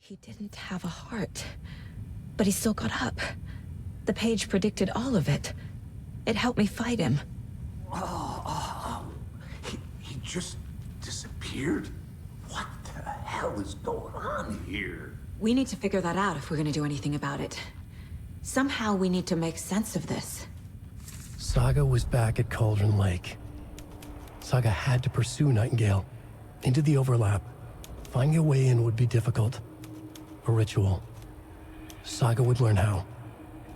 He didn't have a heart, but he still got up. The page predicted all of it. It helped me fight him. He just disappeared? What the hell is going on here? We need to figure that out if we're gonna do anything about it. Somehow we need to make sense of this. Saga was back at Cauldron Lake. Saga had to pursue Nightingale into the overlap. Finding a way in would be difficult. A ritual. Saga would learn how.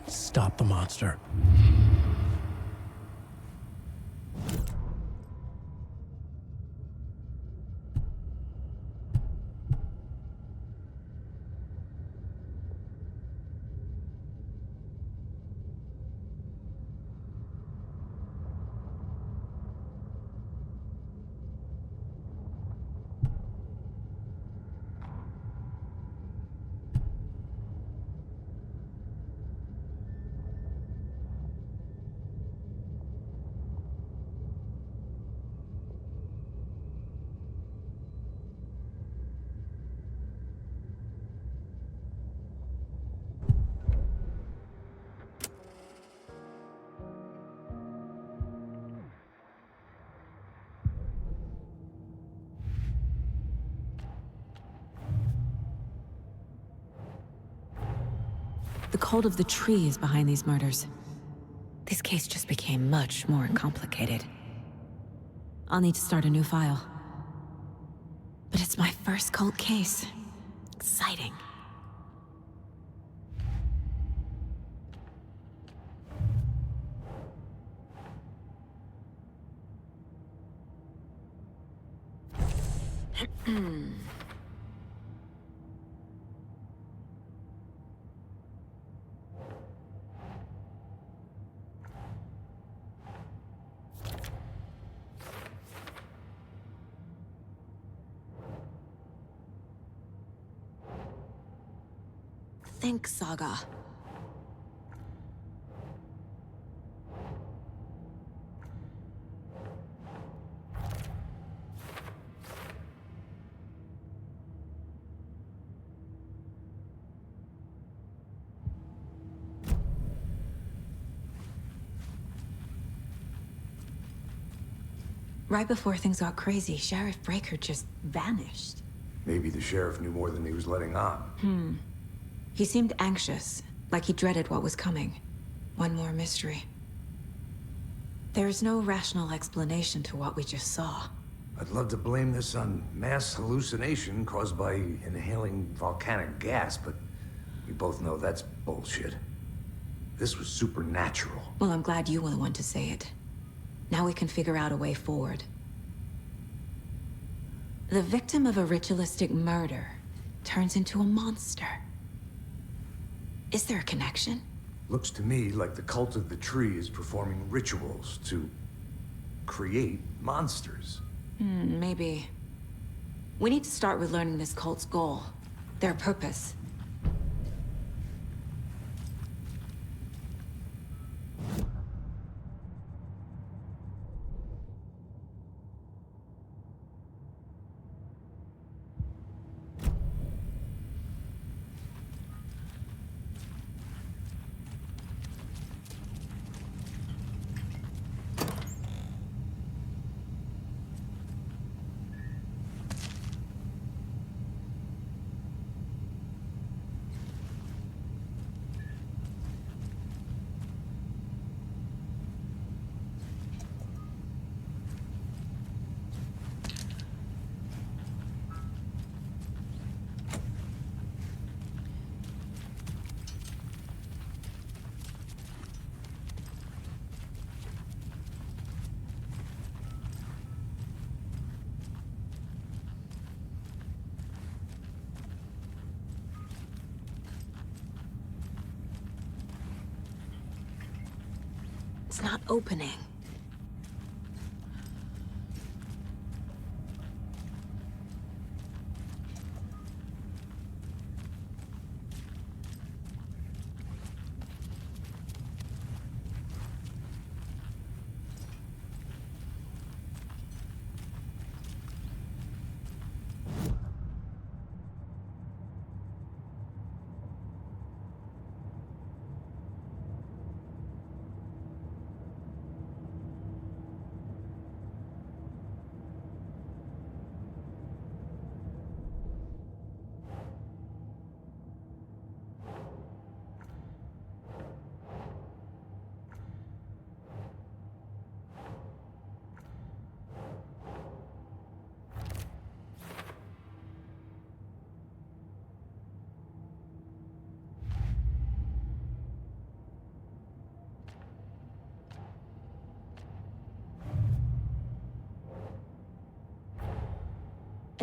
Stop the monster. The cult of the tree is behind these murders. This case just became much more complicated. I'll need to start a new file. But it's my first cult case. Exciting. Think, Saga. Right before things got crazy, Sheriff Breaker just vanished. Maybe the sheriff knew more than he was letting on. He seemed anxious, like he dreaded what was coming. One more mystery. There's no rational explanation to what we just saw. I'd love to blame this on mass hallucination caused by inhaling volcanic gas, but we both know that's bullshit. This was supernatural. Well, I'm glad you were the one to say it. Now we can figure out a way forward. The victim of a ritualistic murder turns into a monster. Is there a connection? Looks to me like the cult of the tree is performing rituals to create monsters. Maybe. We need to start with learning this cult's goal, their purpose. It's not opening.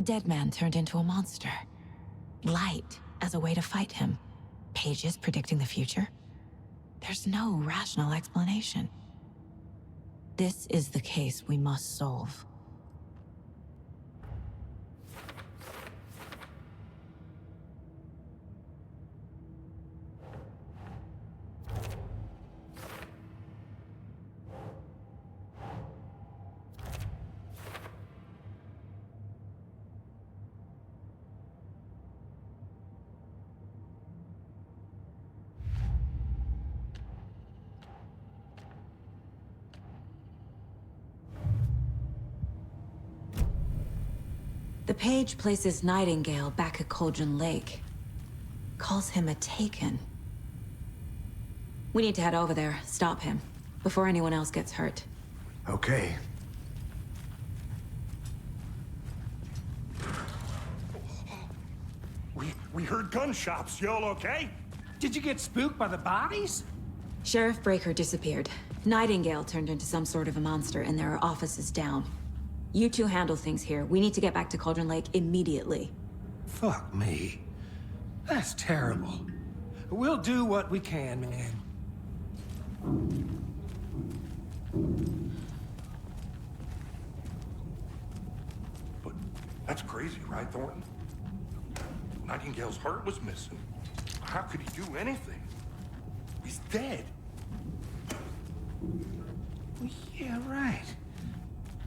A dead man turned into a monster. Light as a way to fight him. Pages predicting the future? There's no rational explanation. This is the case we must solve. The page places Nightingale back at Cauldron Lake. Calls him a Taken. We need to head over there, stop him, before anyone else gets hurt. Okay. We heard gunshots. Y'all okay? Did you get spooked by the bodies? Sheriff Breaker disappeared. Nightingale turned into some sort of a monster, and there are offices down. You two handle things here. We need to get back to Cauldron Lake immediately. Fuck me. That's terrible. We'll do what we can, man. But that's crazy, right, Thornton? Nightingale's heart was missing. How could he do anything? He's dead. Well, yeah, right.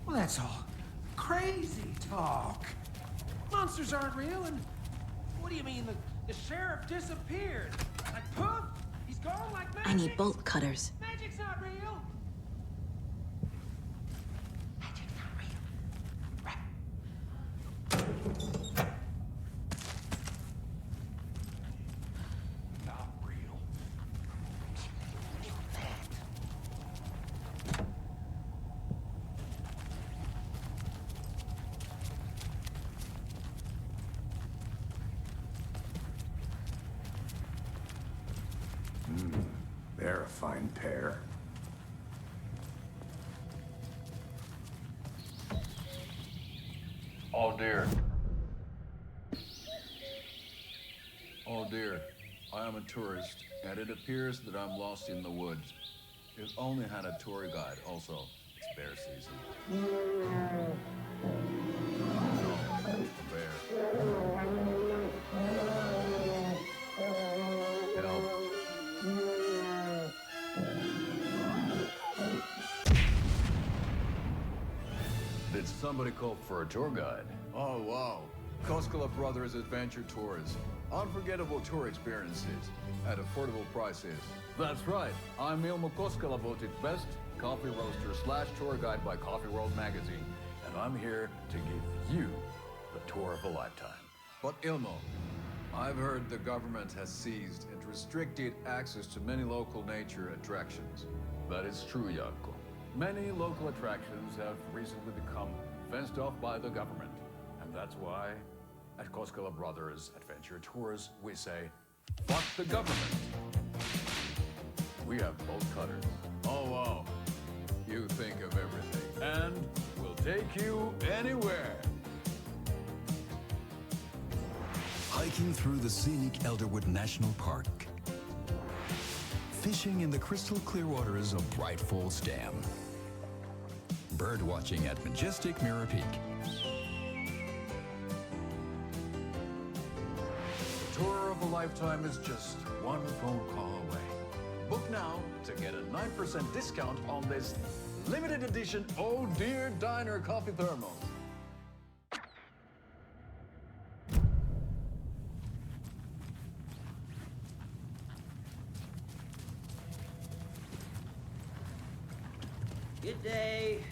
Well, that's all crazy talk. Monsters aren't real, and what do you mean the sheriff disappeared? Like poof? He's gone like magic? I need bolt cutters. Magic's not real. Magic's not real. Right. Not real. They're a fine pair. Oh dear. Oh dear. I am a tourist, and it appears that I'm lost in the woods. If only had a tour guide. Also, it's bear season. No, bear. Help. Did somebody call for a tour guide? Oh, wow. Koskela Brothers Adventure Tours. Unforgettable tour experiences at affordable prices. That's right. I'm Ilmo Koskela, voted best coffee roaster / tour guide by Coffee World magazine. And I'm here to give you the tour of a lifetime. But Ilmo, I've heard the government has seized and restricted access to many local nature attractions. That is true, Janko. Many local attractions have recently become fenced off by the government. And that's why, at Koskela Brothers Adventure Tours, we say, fuck the government. We have bolt cutters. Oh, wow. You think of everything. And we'll take you anywhere. Hiking through the scenic Elderwood National Park. Fishing in the crystal clear waters of Bright Falls Dam. Bird watching at majestic Mirror Peak. The tour of a lifetime is just one phone call away. Book now to get a 9% discount on this limited edition Oh Dear Diner coffee thermos. Good day.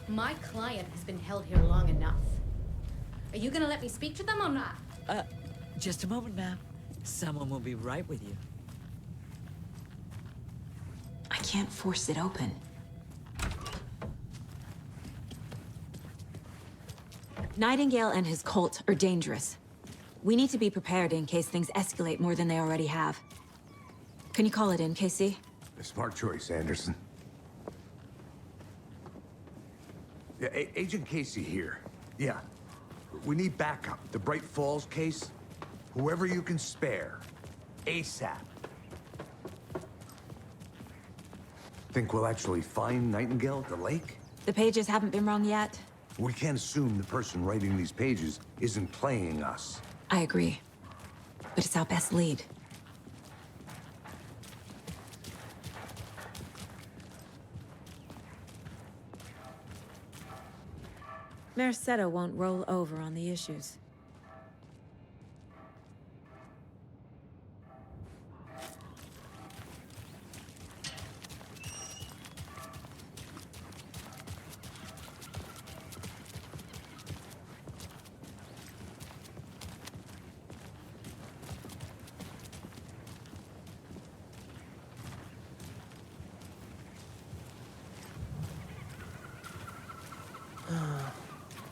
My client has been held here long enough. Are you gonna let me speak to them or not? Just a moment, ma'am. Someone will be right with you. I can't force it open. Nightingale and his cult are dangerous. We need to be prepared in case things escalate more than they already have. Can you call it in, KC? A smart choice, Anderson. Yeah, Agent Casey here. Yeah. We need backup. The Bright Falls case, whoever you can spare. ASAP. Think we'll actually find Nightingale at the lake? The pages haven't been wrong yet. We can't assume the person writing these pages isn't playing us. I agree. But it's our best lead. Mercado won't roll over on the issues.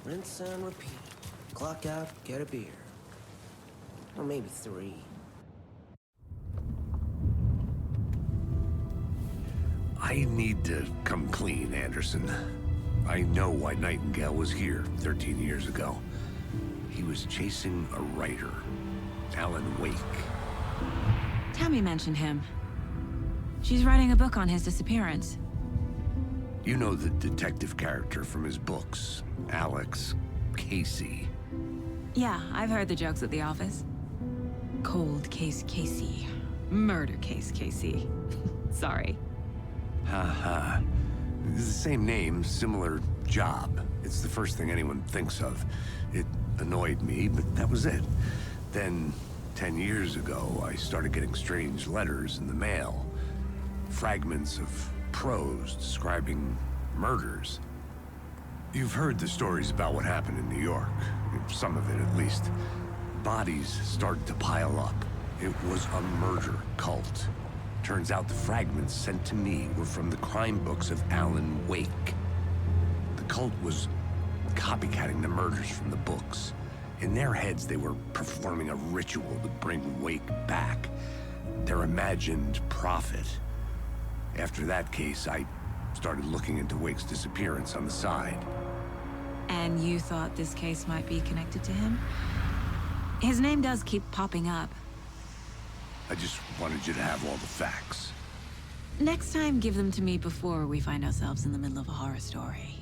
Rinse and repeat. Clock out, get a beer. Or maybe 3. I need to come clean, Anderson. I know why Nightingale was here 13 years ago. He was chasing a writer, Alan Wake. Tammy mentioned him. She's writing a book on his disappearance. You know the detective character from his books, Alex Casey. Yeah, I've heard the jokes at the office. Cold case Casey. Murder case Casey. Sorry. Haha. It's the same name, similar job. It's the first thing anyone thinks of. It annoyed me, but that was it. Then, 10 years ago, I started getting strange letters in the mail. Fragments of prose describing murders. You've heard the stories about what happened in New York. Some of it, at least. Bodies started to pile up. It was a murder cult. Turns out the fragments sent to me were from the crime books of Alan Wake. The cult was copycatting the murders from the books. In their heads, they were performing a ritual to bring Wake back. Their imagined prophet. After that case, I started looking into Wake's disappearance on the side. And you thought this case might be connected to him? His name does keep popping up. I just wanted you to have all the facts. Next time, give them to me before we find ourselves in the middle of a horror story.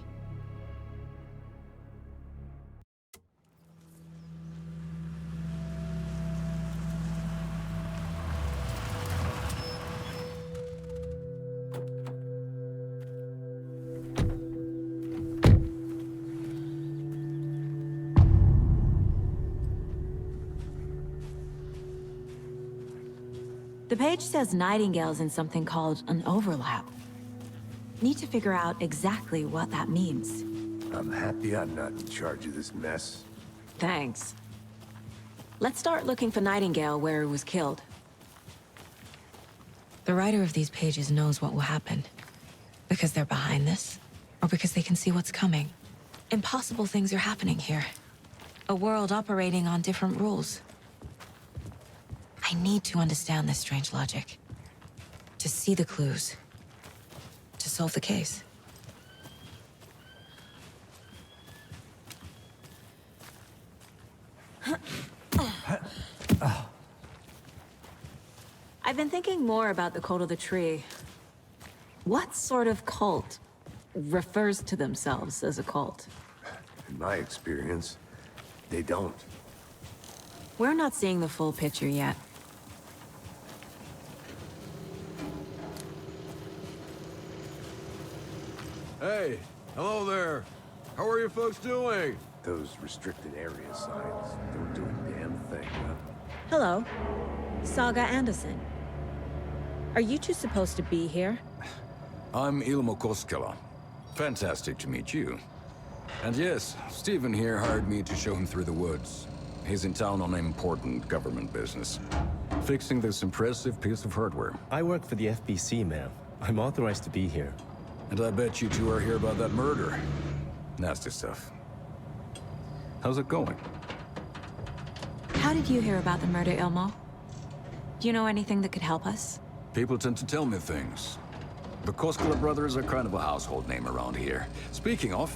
The page says Nightingale's in something called an overlap. Need to figure out exactly what that means. I'm happy I'm not in charge of this mess. Thanks. Let's start looking for Nightingale where he was killed. The writer of these pages knows what will happen. Because they're behind this, or because they can see what's coming. Impossible things are happening here. A world operating on different rules. I need to understand this strange logic. To see the clues. To solve the case. I've been thinking more about the cult of the tree. What sort of cult refers to themselves as a cult? In my experience, they don't. We're not seeing the full picture yet. Hey, hello there. How are you folks doing? Those restricted area signs don't do a damn thing, huh? Hello. Saga Anderson. Are you two supposed to be here? I'm Ilmo Koskela. Fantastic to meet you. And yes, Stephen here hired me to show him through the woods. He's in town on important government business. Fixing this impressive piece of hardware. I work for the FBC, ma'am. I'm authorized to be here. And I bet you two are here about that murder. Nasty stuff. How's it going? How did you hear about the murder, Ilmo? Do you know anything that could help us? People tend to tell me things. The Koskela brothers are kind of a household name around here. Speaking of,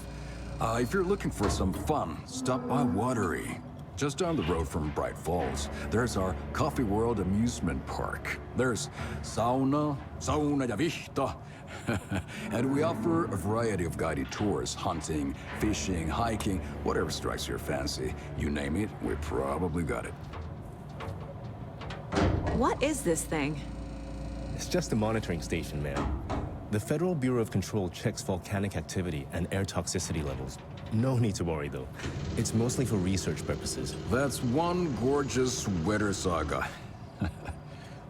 If you're looking for some fun, stop by Watery. Just down the road from Bright Falls, there's our Coffee World amusement park. There's sauna ja vihta. And we offer a variety of guided tours, hunting, fishing, hiking, whatever strikes your fancy. You name it, we probably got it. What is this thing? It's just a monitoring station, ma'am. The Federal Bureau of Control checks volcanic activity and air toxicity levels. No need to worry, though. It's mostly for research purposes. That's one gorgeous sweater, Saga.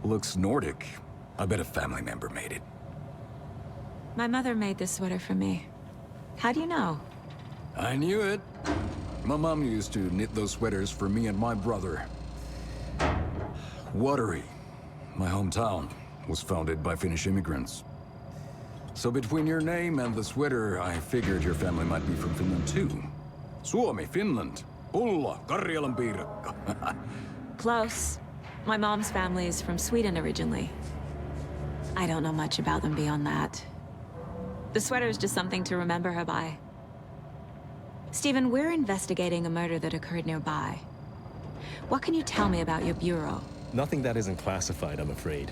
Looks Nordic. I bet a family member made it. My mother made this sweater for me. How do you know? I knew it. My mom used to knit those sweaters for me and my brother. Watery, my hometown, was founded by Finnish immigrants. So between your name and the sweater, I figured your family might be from Finland too. Suomi, Finland. Pulla, Karjalan piirakka. Close. My mom's family is from Sweden originally. I don't know much about them beyond that. The sweater is just something to remember her by. Stephen, we're investigating a murder that occurred nearby. What can you tell me about your bureau? Nothing that isn't classified, I'm afraid.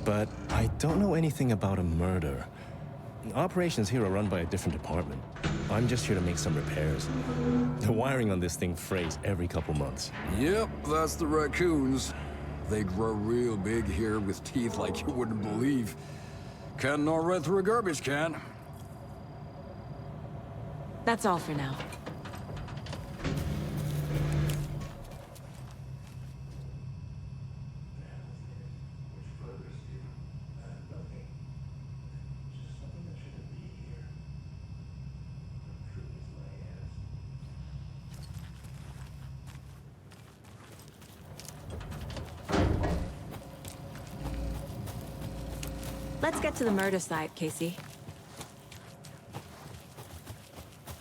But I don't know anything about a murder. Operations here are run by a different department. I'm just here to make some repairs. The wiring on this thing frays every couple months. Yep, that's the raccoons. They grow real big here with teeth like you wouldn't believe. Can't gnaw right through a garbage can. That's all for now. Let's get to the murder site, Casey.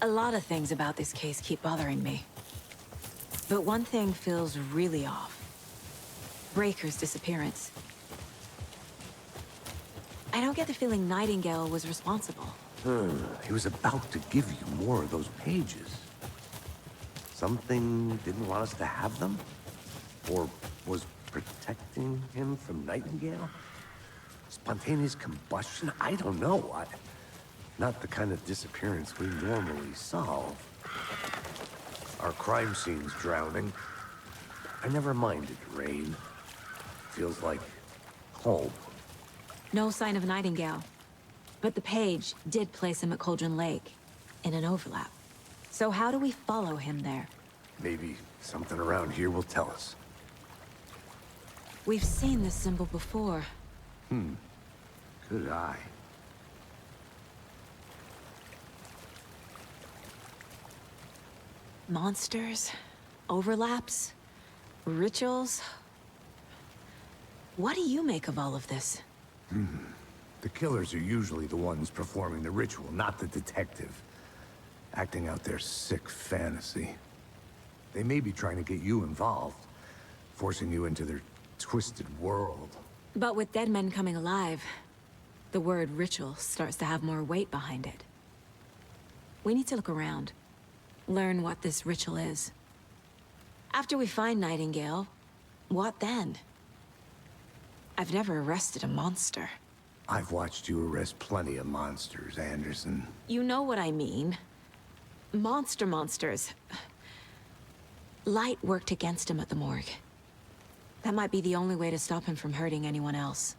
A lot of things about this case keep bothering me. But one thing feels really off. Breaker's disappearance. I don't get the feeling Nightingale was responsible. He was about to give you more of those pages. Something didn't want us to have them? Or was protecting him from Nightingale? Spontaneous combustion? I don't know. Not the kind of disappearance we normally solve. Our crime scene's drowning. I never minded rain. Feels like home. No sign of Nightingale. But the page did place him at Cauldron Lake, in an overlap. So how do we follow him there? Maybe something around here will tell us. We've seen this symbol before. Good eye. Monsters, overlaps, rituals. What do you make of all of this? The killers are usually the ones performing the ritual, not the detective. Acting out their sick fantasy. They may be trying to get you involved, forcing you into their twisted world. But with dead men coming alive, the word ritual starts to have more weight behind it. We need to look around, learn what this ritual is. After we find Nightingale, what then? I've never arrested a monster. I've watched you arrest plenty of monsters, Anderson. You know what I mean. Monsters. Light worked against him at the morgue. That might be the only way to stop him from hurting anyone else.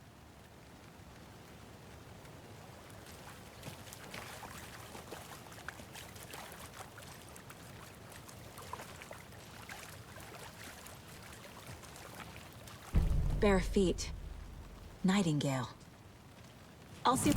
Bare feet. Nightingale. I'll see...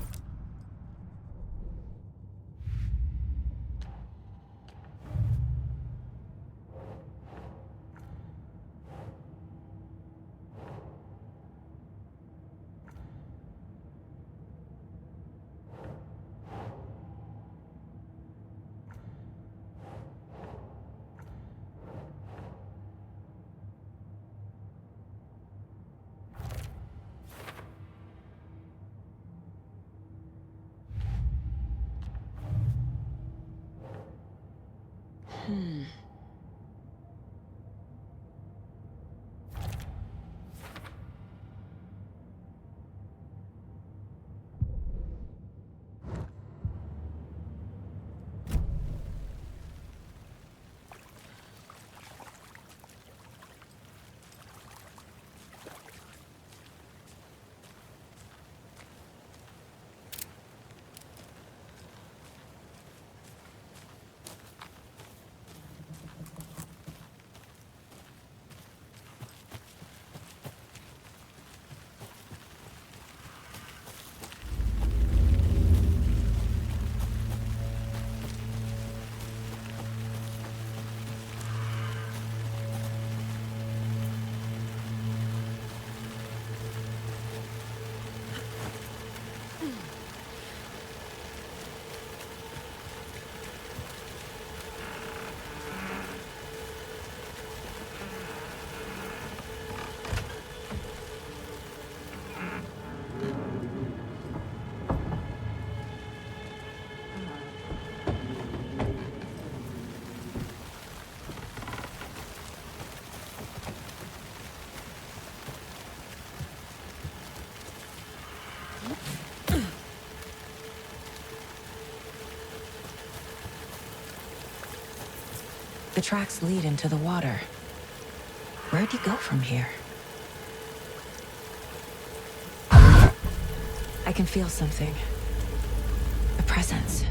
The tracks lead into the water. Where'd he go from here? I can feel something. A presence.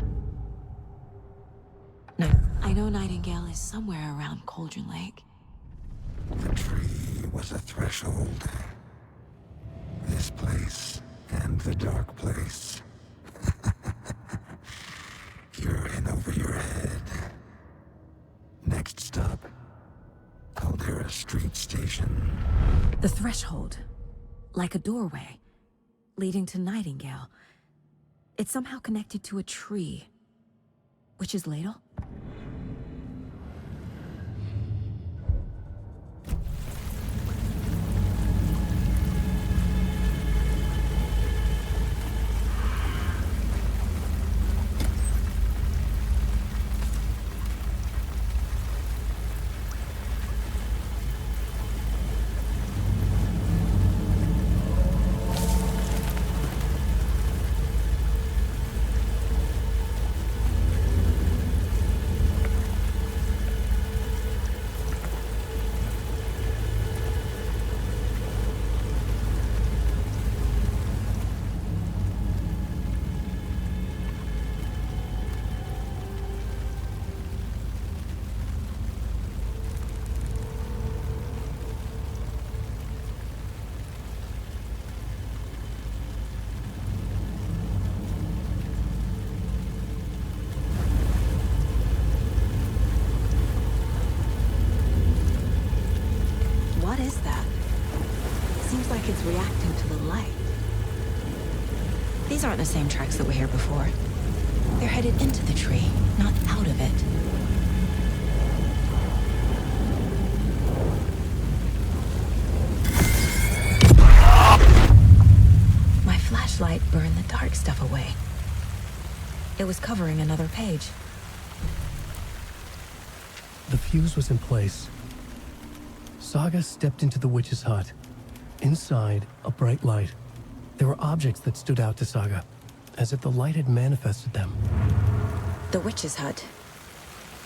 No, I know Nightingale is somewhere around Cauldron Lake. The tree was a threshold. This place and the dark place. You're in over your head. Next stop, Caldera Street Station. The threshold. Like a doorway. Leading to Nightingale. It's somehow connected to a tree. Witch's Ladle? What is that? Seems like it's reacting to the light. These aren't the same tracks that were here before. They're headed into the tree, not out of it. My flashlight burned the dark stuff away. It was covering another page. The fuse was in place. Saga stepped into the witch's hut. Inside, a bright light. There were objects that stood out to Saga, as if the light had manifested them. The witch's hut.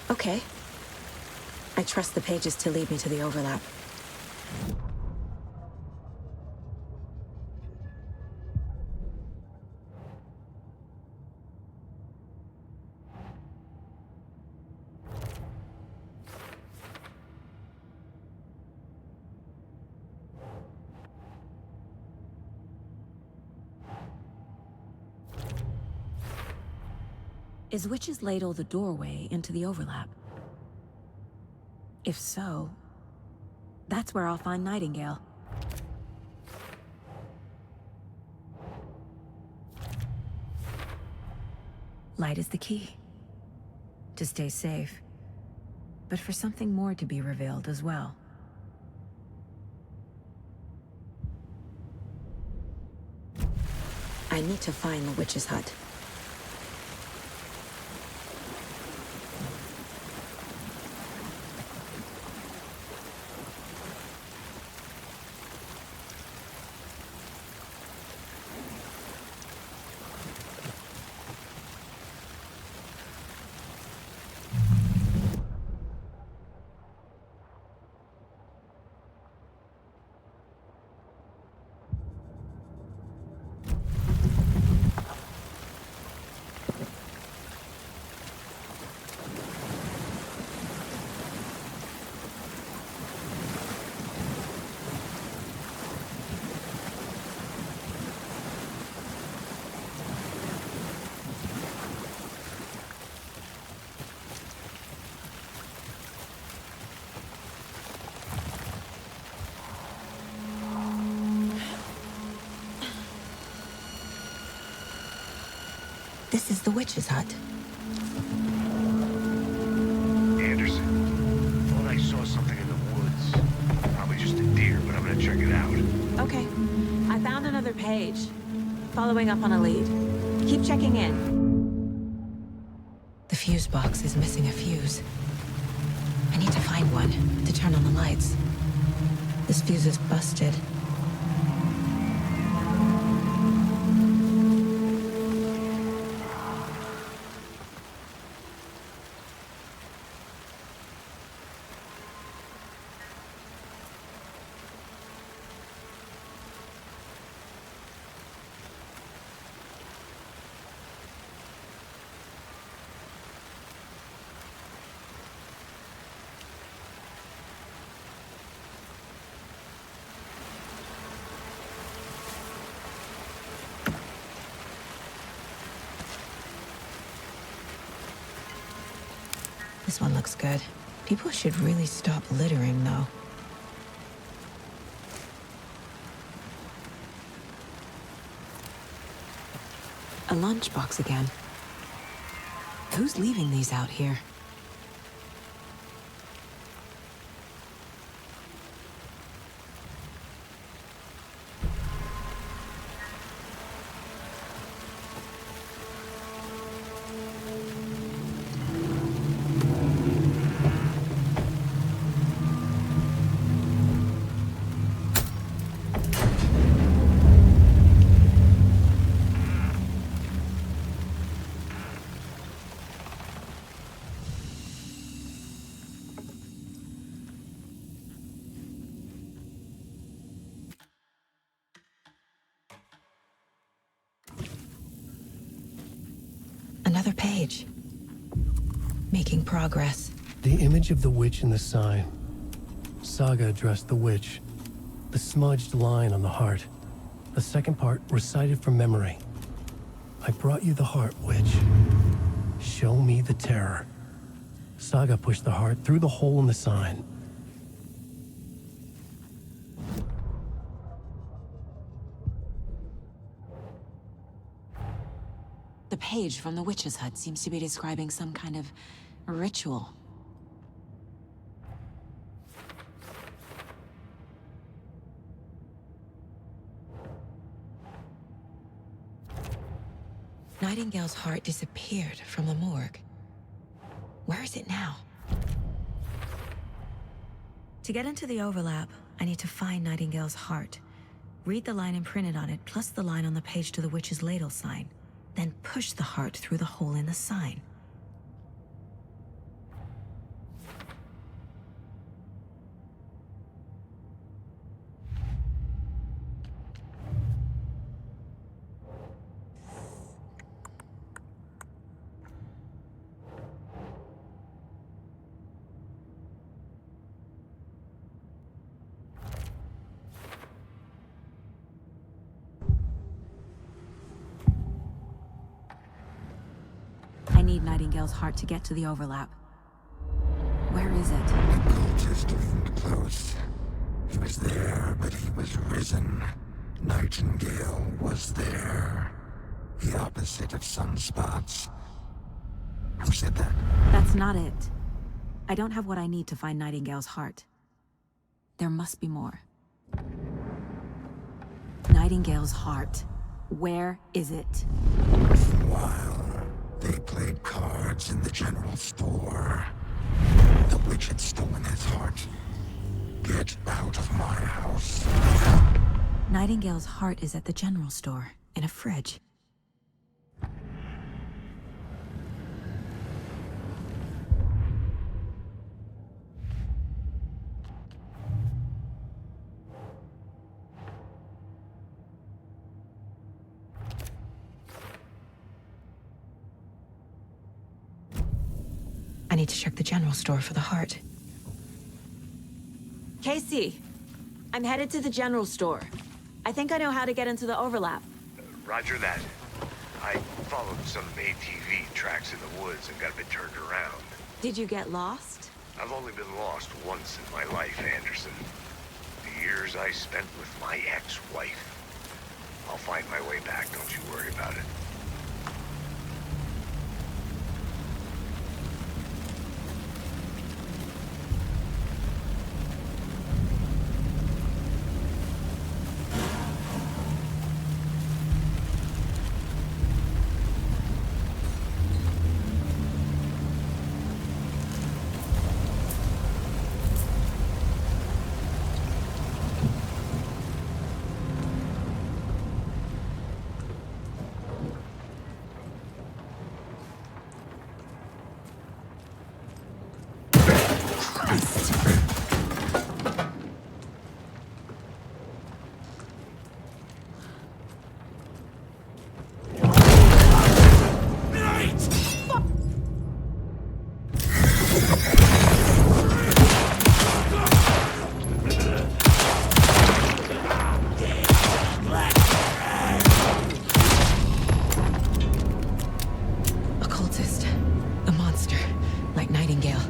Okay. I trust the pages to lead me to the overlap. Is Witch's Ladle the doorway into the overlap? If so, that's where I'll find Nightingale. Light is the key. To stay safe, but for something more to be revealed as well. I need to find the witch's hut. This is the witch's hut. Anderson, thought I saw something in the woods. Probably just a deer, but I'm gonna check it out. Okay. I found another page. Following up on a lead. Keep checking in. The fuse box is missing a fuse. I need to find one to turn on the lights. This fuse is busted. This one looks good. People should really stop littering, though. A lunchbox again. Who's leaving these out here? Another page. Making progress. The image of the witch in the sign. Saga addressed the witch. The smudged line on the heart. The second part recited from memory. I brought you the heart, witch. Show me the terror. Saga pushed the heart through the hole in the sign. The page from the witch's hut seems to be describing some kind of ritual. Nightingale's heart disappeared from the morgue. Where is it now? To get into the overlap, I need to find Nightingale's heart. Read the line imprinted on it, plus the line on the page to the witch's ladle sign. Then push the heart through the hole in the sign. I need Nightingale's heart to get to the overlap. Where is it? The cultist leaned close. He was there, but he was risen. Nightingale was there. The opposite of sunspots. Who said that? That's not it. I don't have what I need to find Nightingale's heart. There must be more. Nightingale's heart. Where is it? While they played cards in the general store, the witch had stolen his heart. Get out of my house. Nightingale's heart is at the general store, in a fridge. I need to check the general store for the heart. Casey, I'm headed to the general store. I think I know how to get into the overlap. Roger that. I followed some ATV tracks in the woods and got a bit turned around. Did you get lost? I've only been lost once in my life, Anderson. The years I spent with my ex-wife. I'll find my way back, don't you worry about it. Occultist. A monster. Like Nightingale.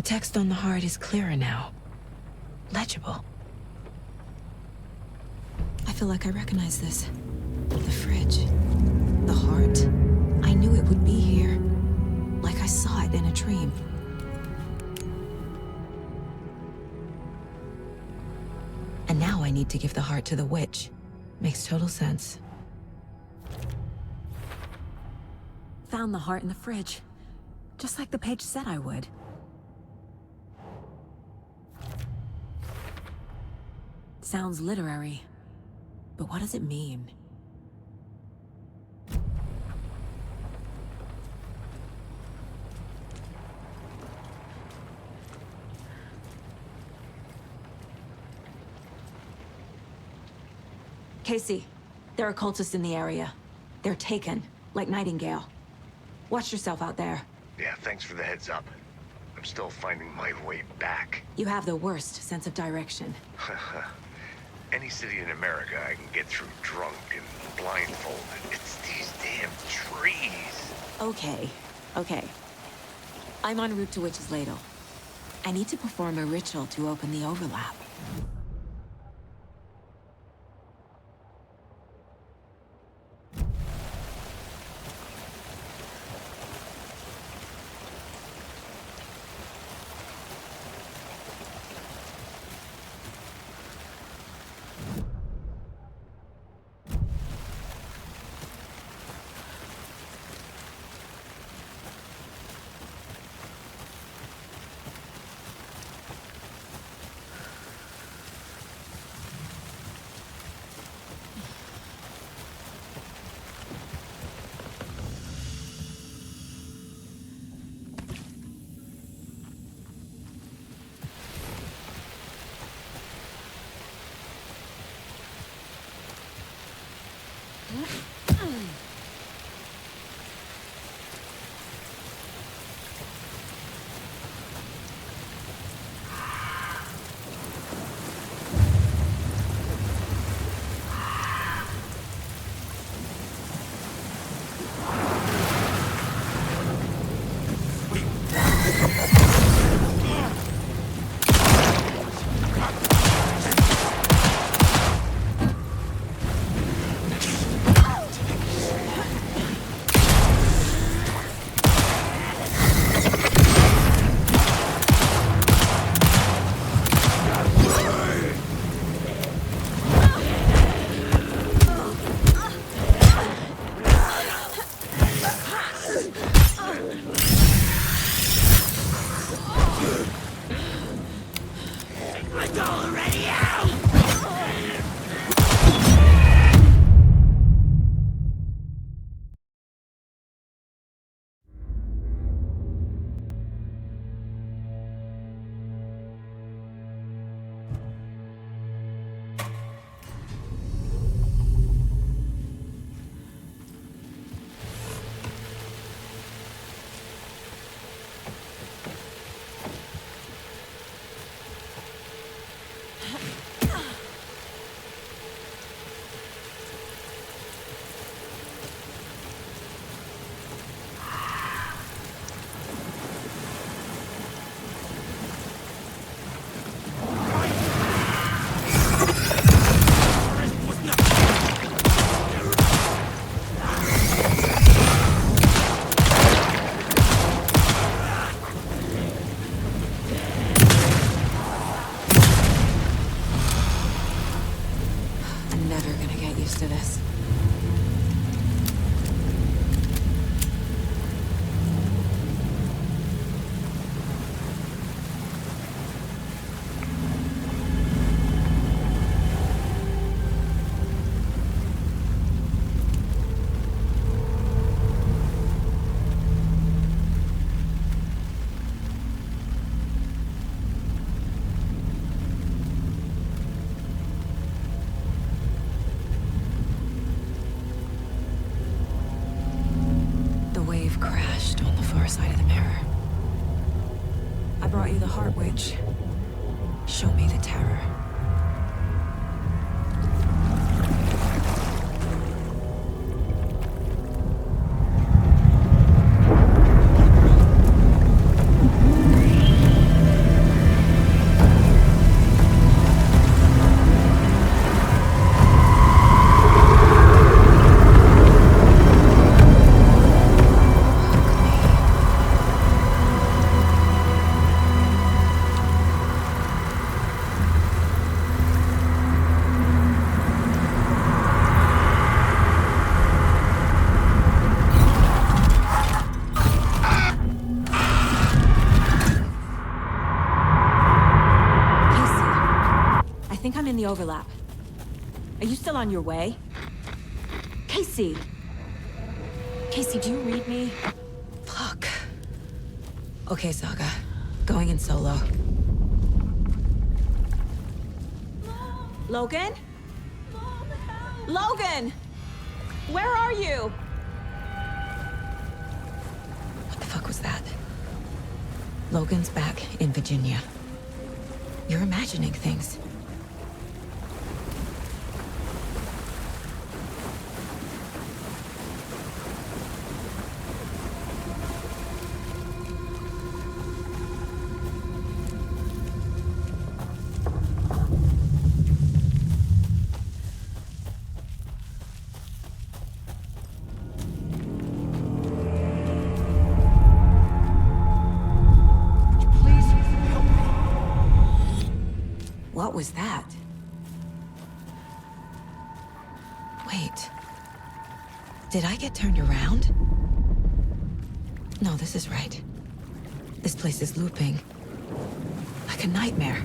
text on the heart is clearer now. Legible. I feel like I recognize this. The fridge. The heart. I knew it would be here. Like I saw it in a dream. And now I need to give the heart to the witch. Makes total sense. Found the heart in the fridge. Just like the page said I would. Sounds literary. But what does it mean? Casey, there are cultists in the area. They're taken, like Nightingale. Watch yourself out there. Yeah, thanks for the heads up. I'm still finding my way back. You have the worst sense of direction. Any city in America I can get through drunk and blindfolded. It's these damn trees. Okay. I'm en route to Witch's Ladle. I need to perform a ritual to open the overlap. To this. Crashed on the far side of the mirror. I brought you the heart, witch. Show me the terror. think I'm in the overlap. Are you still on your way? Casey! Casey, do you read me? Fuck. Okay, Saga. Going in solo. Logan? Logan! Where are you? What the fuck was that? Logan's back in Virginia. You're imagining things. What was that? Wait. Did I get turned around? No, this is right. This place is looping. Like a nightmare.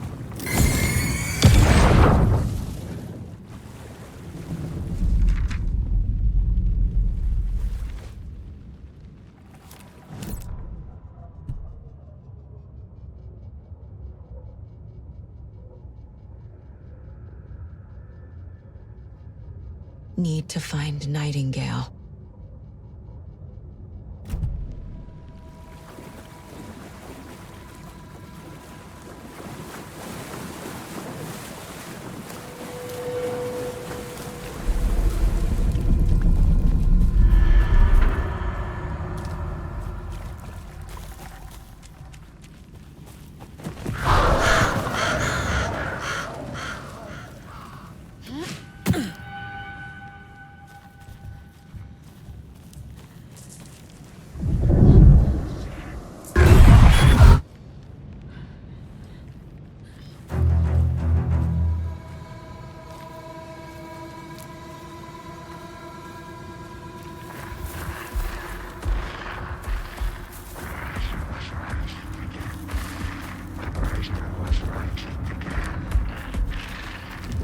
Need to find Nightingale.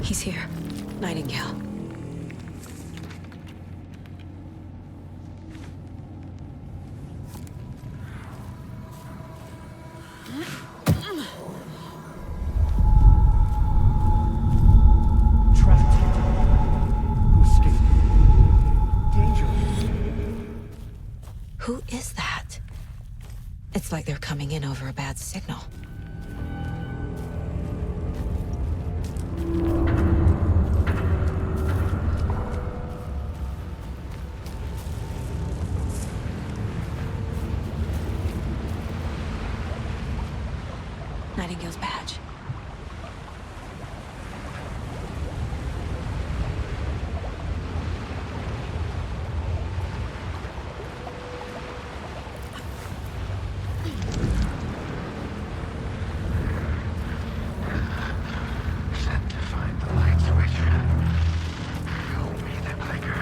He's here. Nightingale. Trapped. Who escaped? Danger. Who is that? It's like they're coming in over a bad signal. Nightingale's badge. Set to find the light switch. Show me the clicker.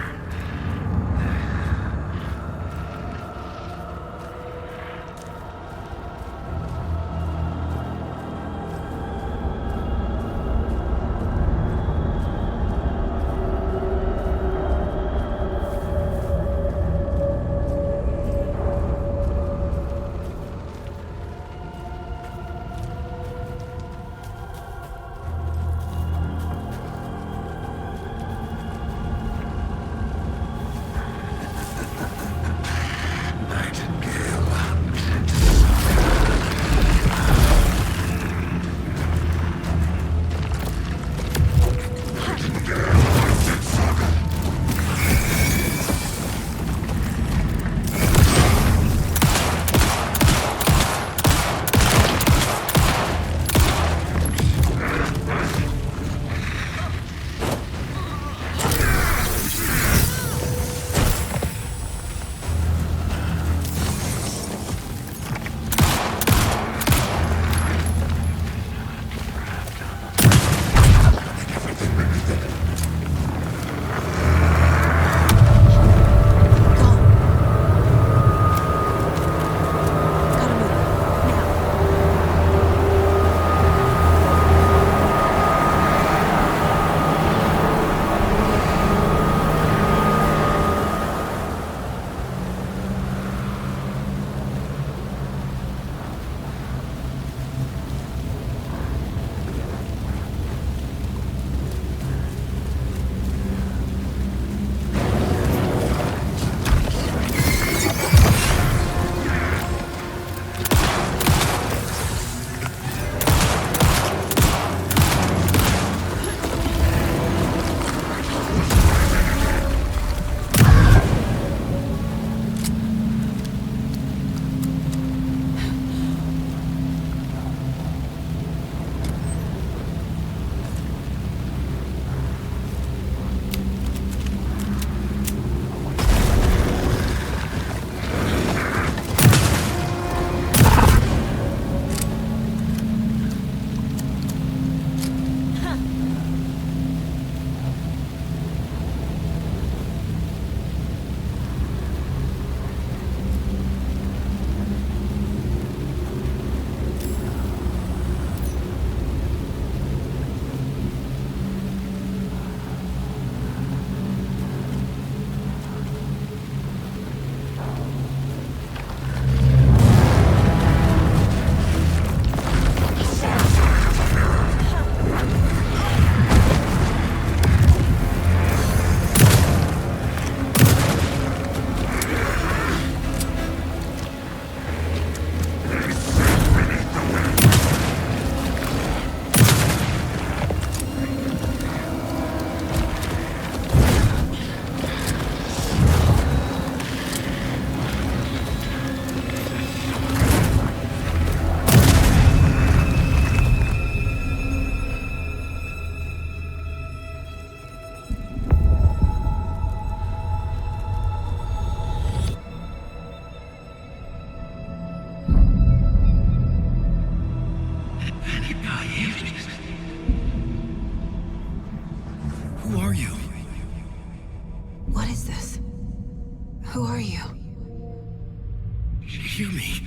hear me?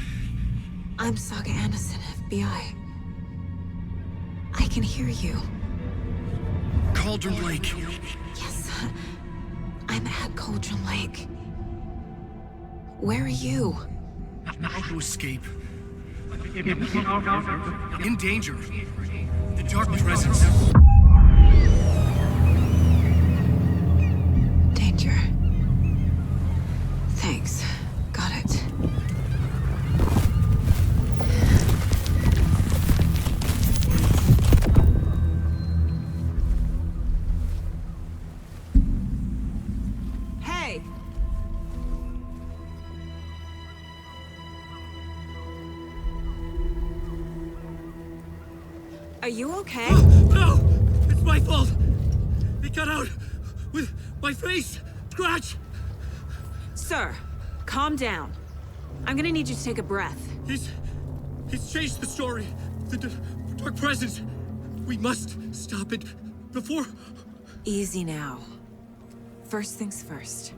I'm Saga Anderson, FBI. I can hear you. Cauldron Lake. Yes, I'm at Cauldron Lake. Where are you? To escape. In danger. The dark presence. Danger. Thanks. Got it. Hey! Are you okay? No! It's my fault! It got out with my face! Scratch! Sir, calm down. I'm gonna need you to take a breath. He's changed the story. The dark presence. We must stop it before... Easy now. First things first.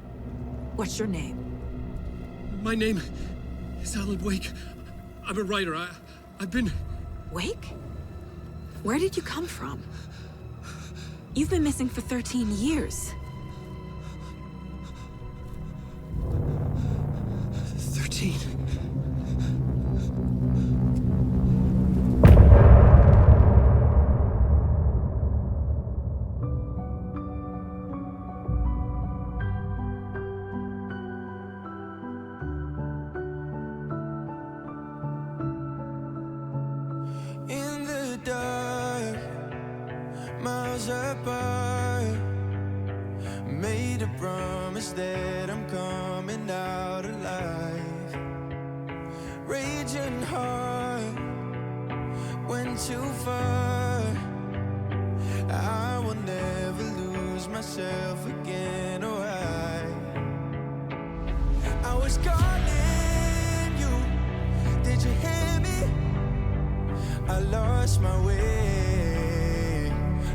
What's your name? My name is Alan Wake. I'm a writer. I've been... Wake? Where did you come from? You've been missing for 13 years. 13. In the dark, miles apart, made a promise that I'm coming out alive. Raging heart, went too far. I will never lose myself again, or I was calling you, did you hear me? I lost my way,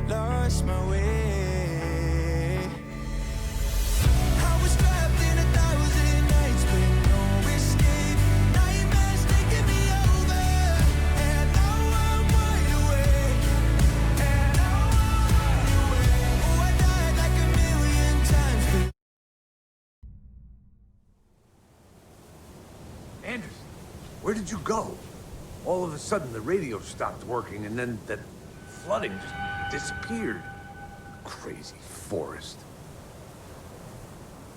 lost my way. I was trapped in 1,000 nights with no escape. Nightmares taking me over, and now I'm wide awake. And now I'm wide awake. Oh, I died like 1,000,000 times. Anderson, where did you go? All of a sudden, the radio stopped working, and then that flooding just disappeared. Crazy forest.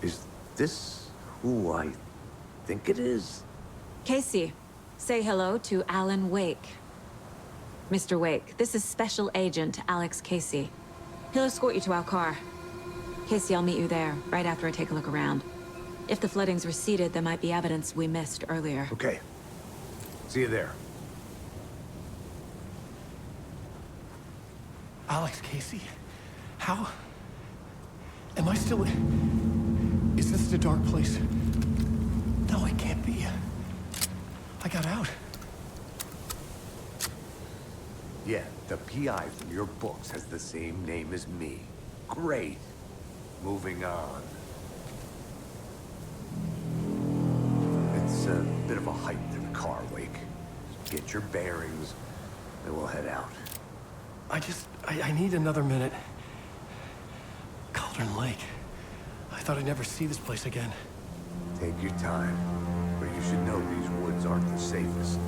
Is this who I think it is? Casey, say hello to Alan Wake. Mr. Wake, this is Special Agent Alex Casey. He'll escort you to our car. Casey, I'll meet you there, right after I take a look around. If the flooding's receded, there might be evidence we missed earlier. Okay. See you there. Alex Casey? How? Am I still... Is this the dark place? No, it can't be. I got out. Yeah, the PI from your books has the same name as me. Great. Moving on. It's a bit of a hike to the car, Wake. Get your bearings, and we'll head out. I need another minute. Cauldron Lake. I thought I'd never see this place again. Take your time, but you should know these woods aren't the safest.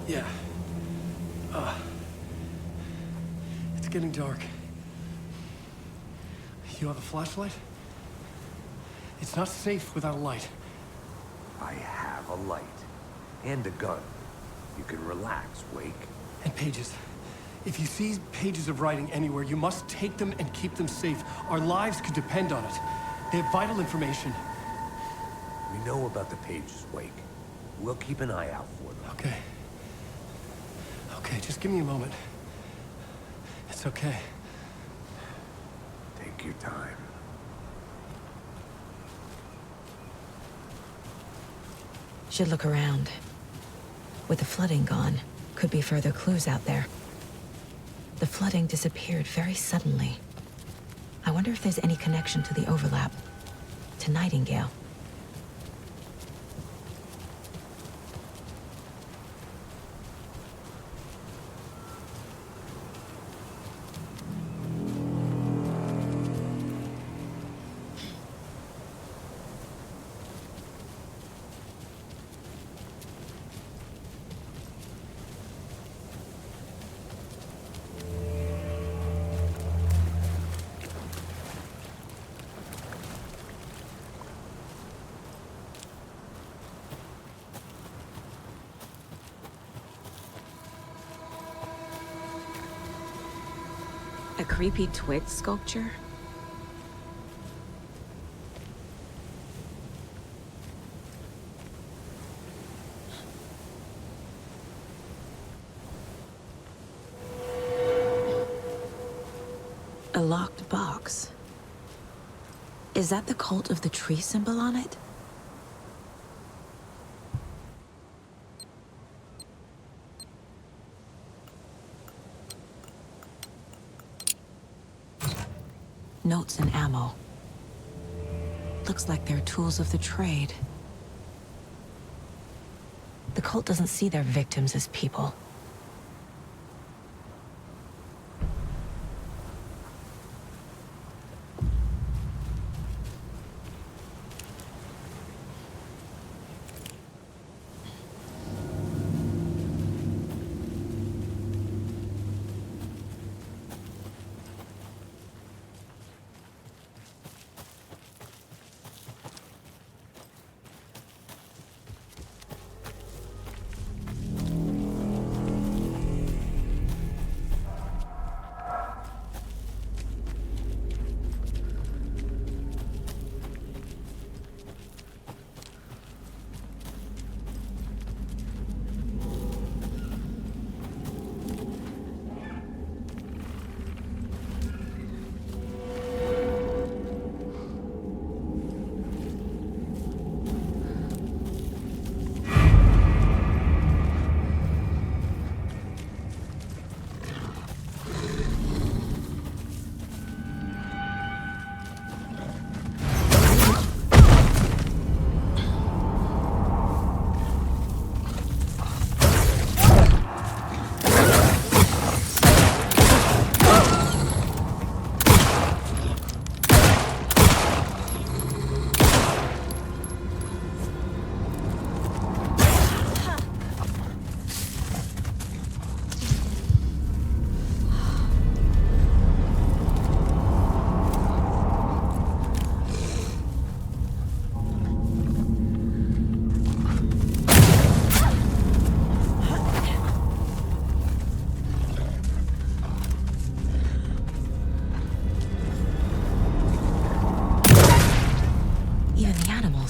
Yeah. It's getting dark. You have a flashlight? It's not safe without a light. I have a light. And a gun. You can relax, Wake. And pages. If you see pages of writing anywhere, you must take them and keep them safe. Our lives could depend on it. They have vital information. We know about the pages, Wake. We'll keep an eye out for them. Okay. Okay, just give me a moment. It's okay. Take your time. Should look around. With the flooding gone, could be further clues out there. The flooding disappeared very suddenly. I wonder if there's any connection to the overlap. To Nightingale. A creepy twig sculpture? A locked box. Is that the cult of the tree symbol on it? Notes and ammo. Looks like they're tools of the trade. The cult doesn't see their victims as people.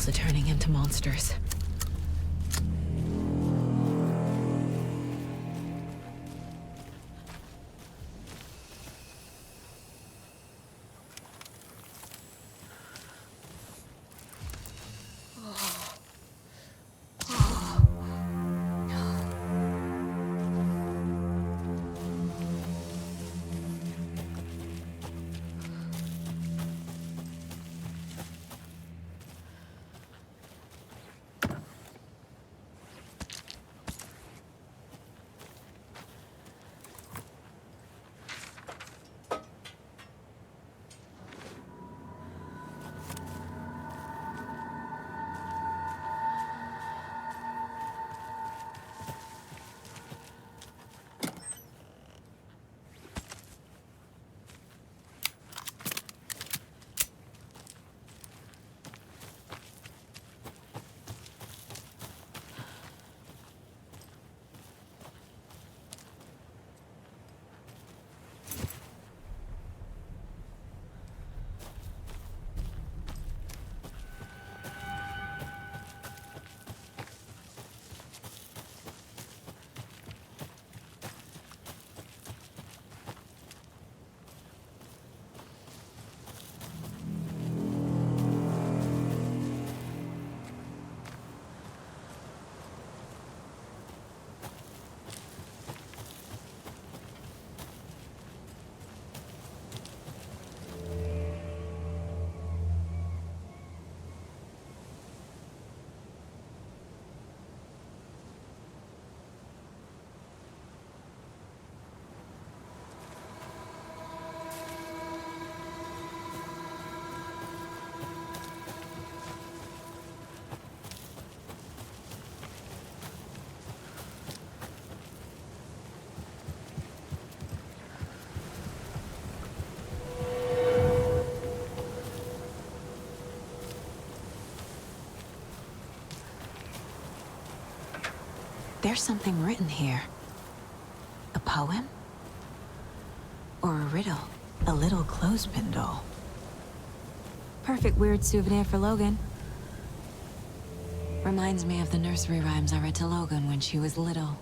Are turning into monsters. There's something written here. A poem? Or a riddle? A little clothespin doll. Perfect weird souvenir for Logan. Reminds me of the nursery rhymes I read to Logan when she was little.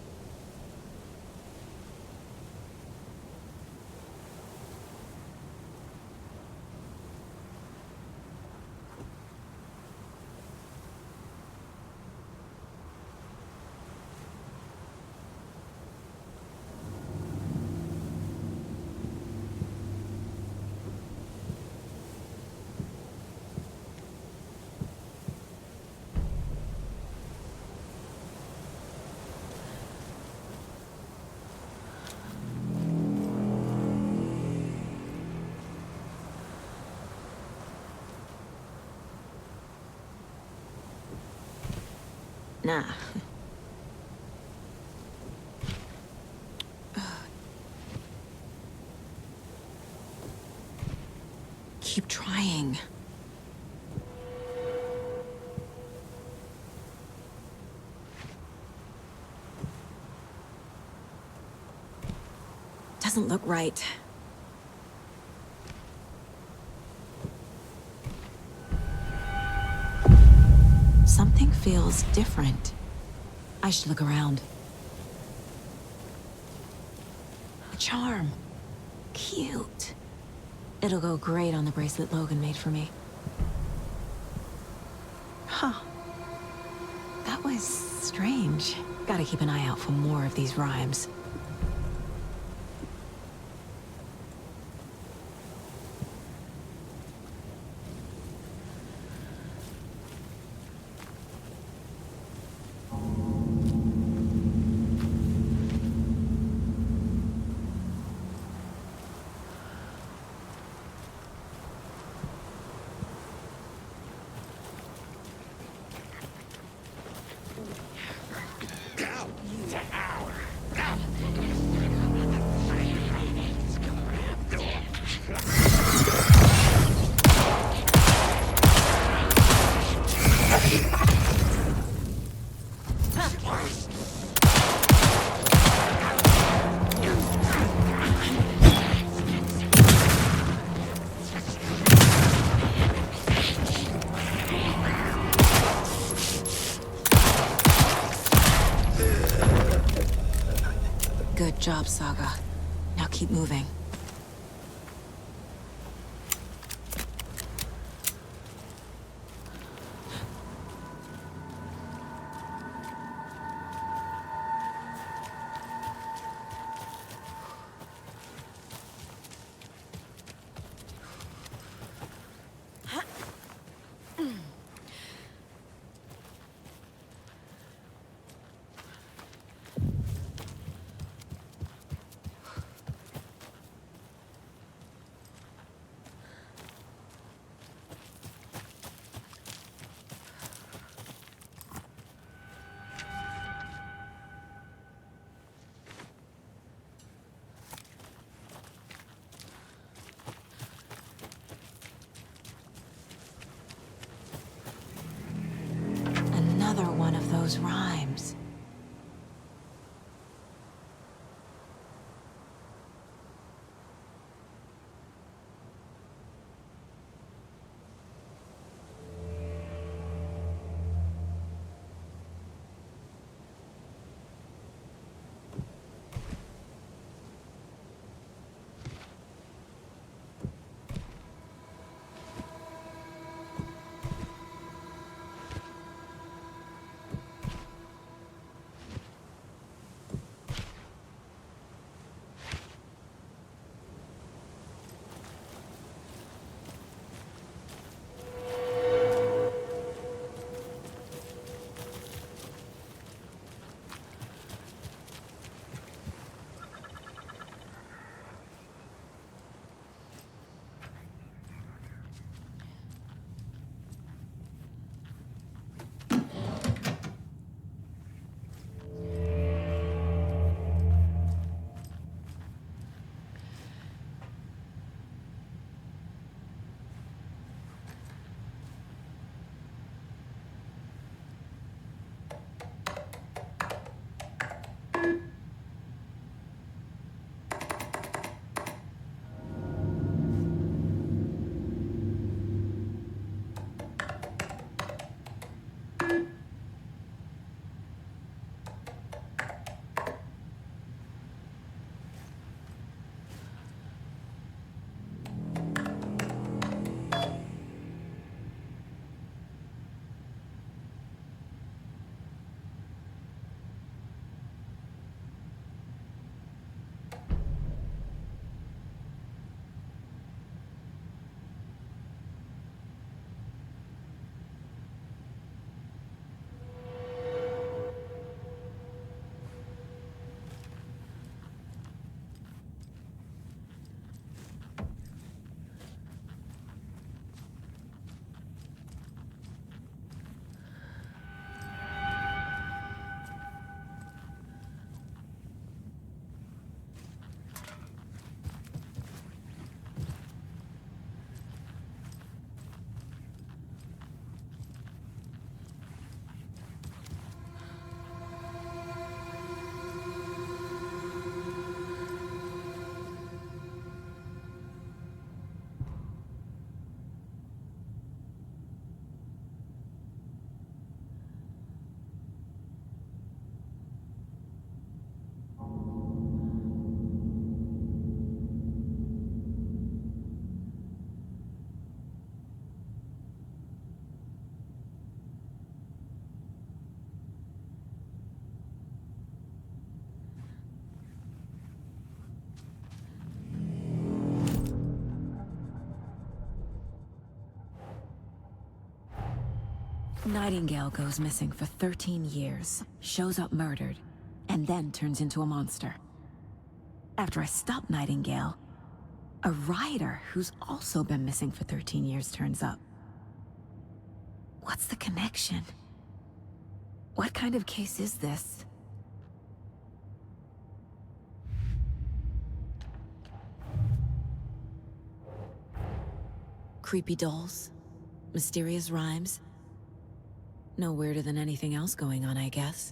Nah. Keep trying. Doesn't look right. Something feels different. I should look around. A charm. Cute. It'll go great on the bracelet Logan made for me. Huh. That was strange. Gotta keep an eye out for more of these rhymes. Good job, Saga. Now keep moving. Nightingale goes missing for 13 years, shows up murdered, and then turns into a monster. After I stop Nightingale, a rider who's also been missing for 13 years turns up. What's the connection? What kind of case is this? Creepy dolls? Mysterious rhymes? No weirder than anything else going on, I guess.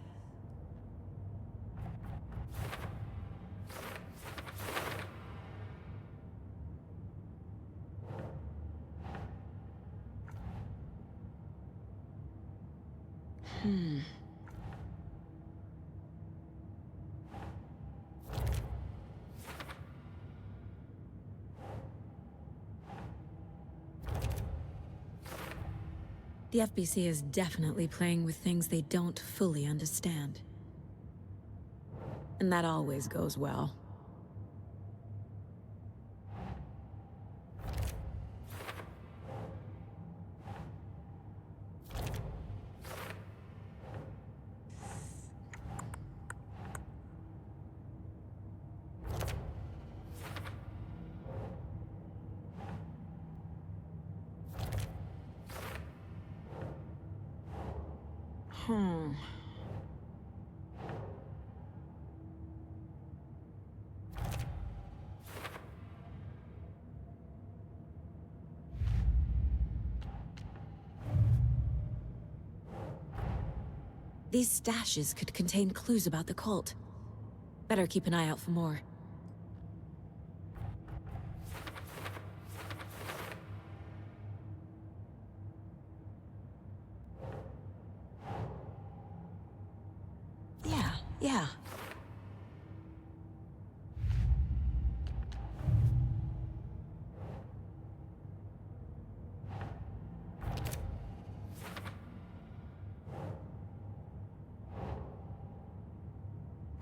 The FBC is definitely playing with things they don't fully understand. And that always goes well. These stashes could contain clues about the cult. Better keep an eye out for more. Yeah.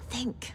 Think.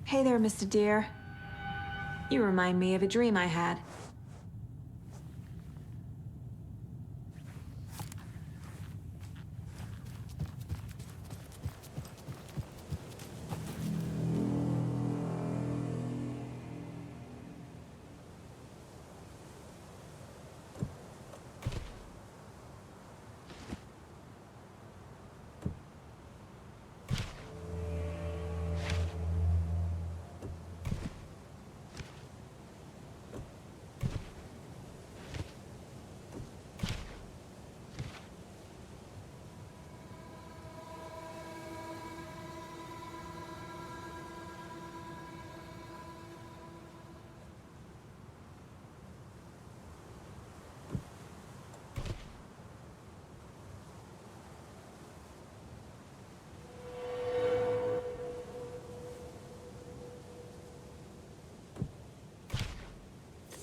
Hey there, Mr. Deer. You remind me of a dream I had.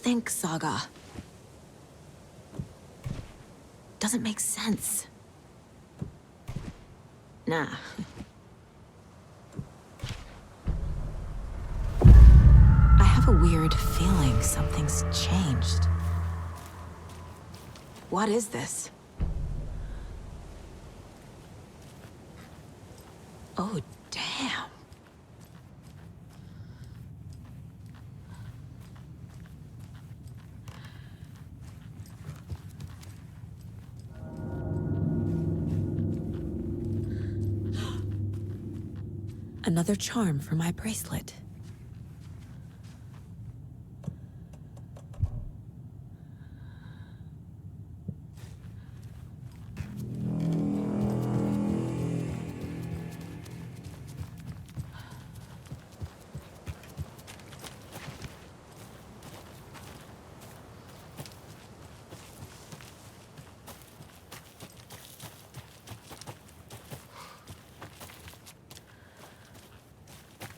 think, Saga. Doesn't make sense. Nah. I have a weird feeling something's changed. What is this? Oh, damn. Another charm for my bracelet.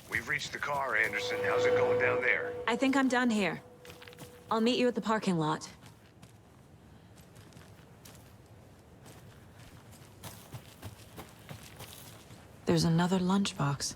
We've reached the car, Anderson. How's it going down there? I think I'm done here. I'll meet you at the parking lot. There's another lunchbox.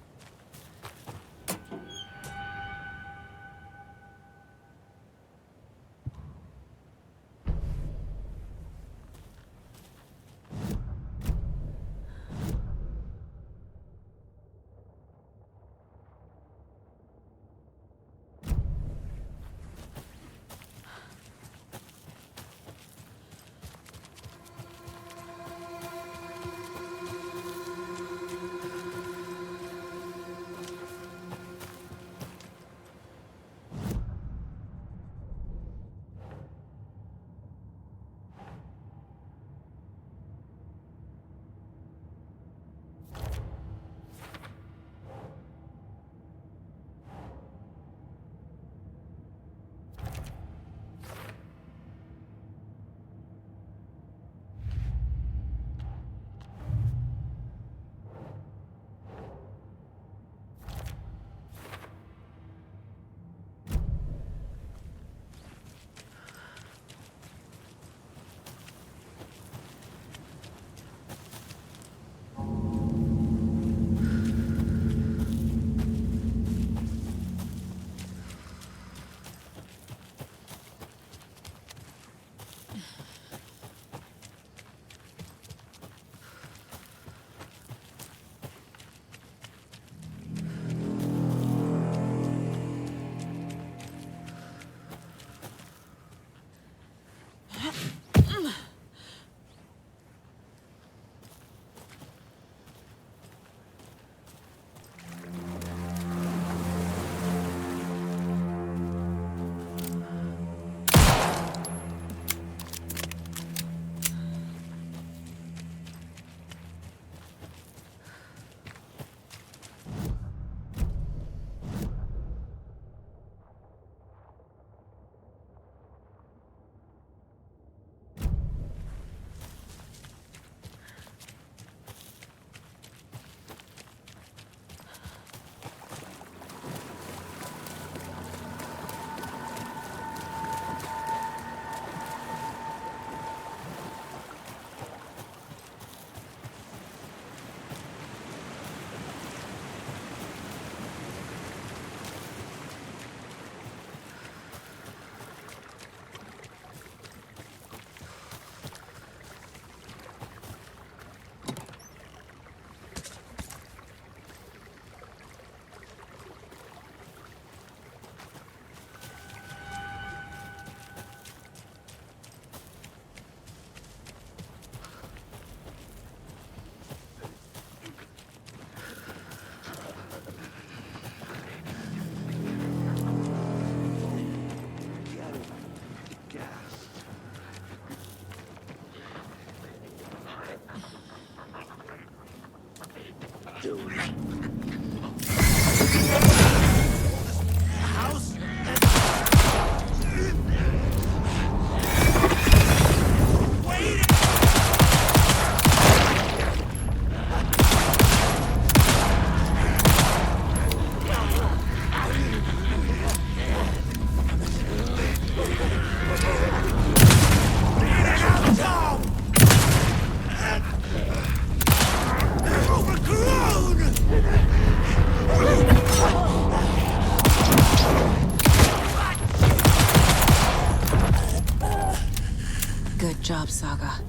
Saga.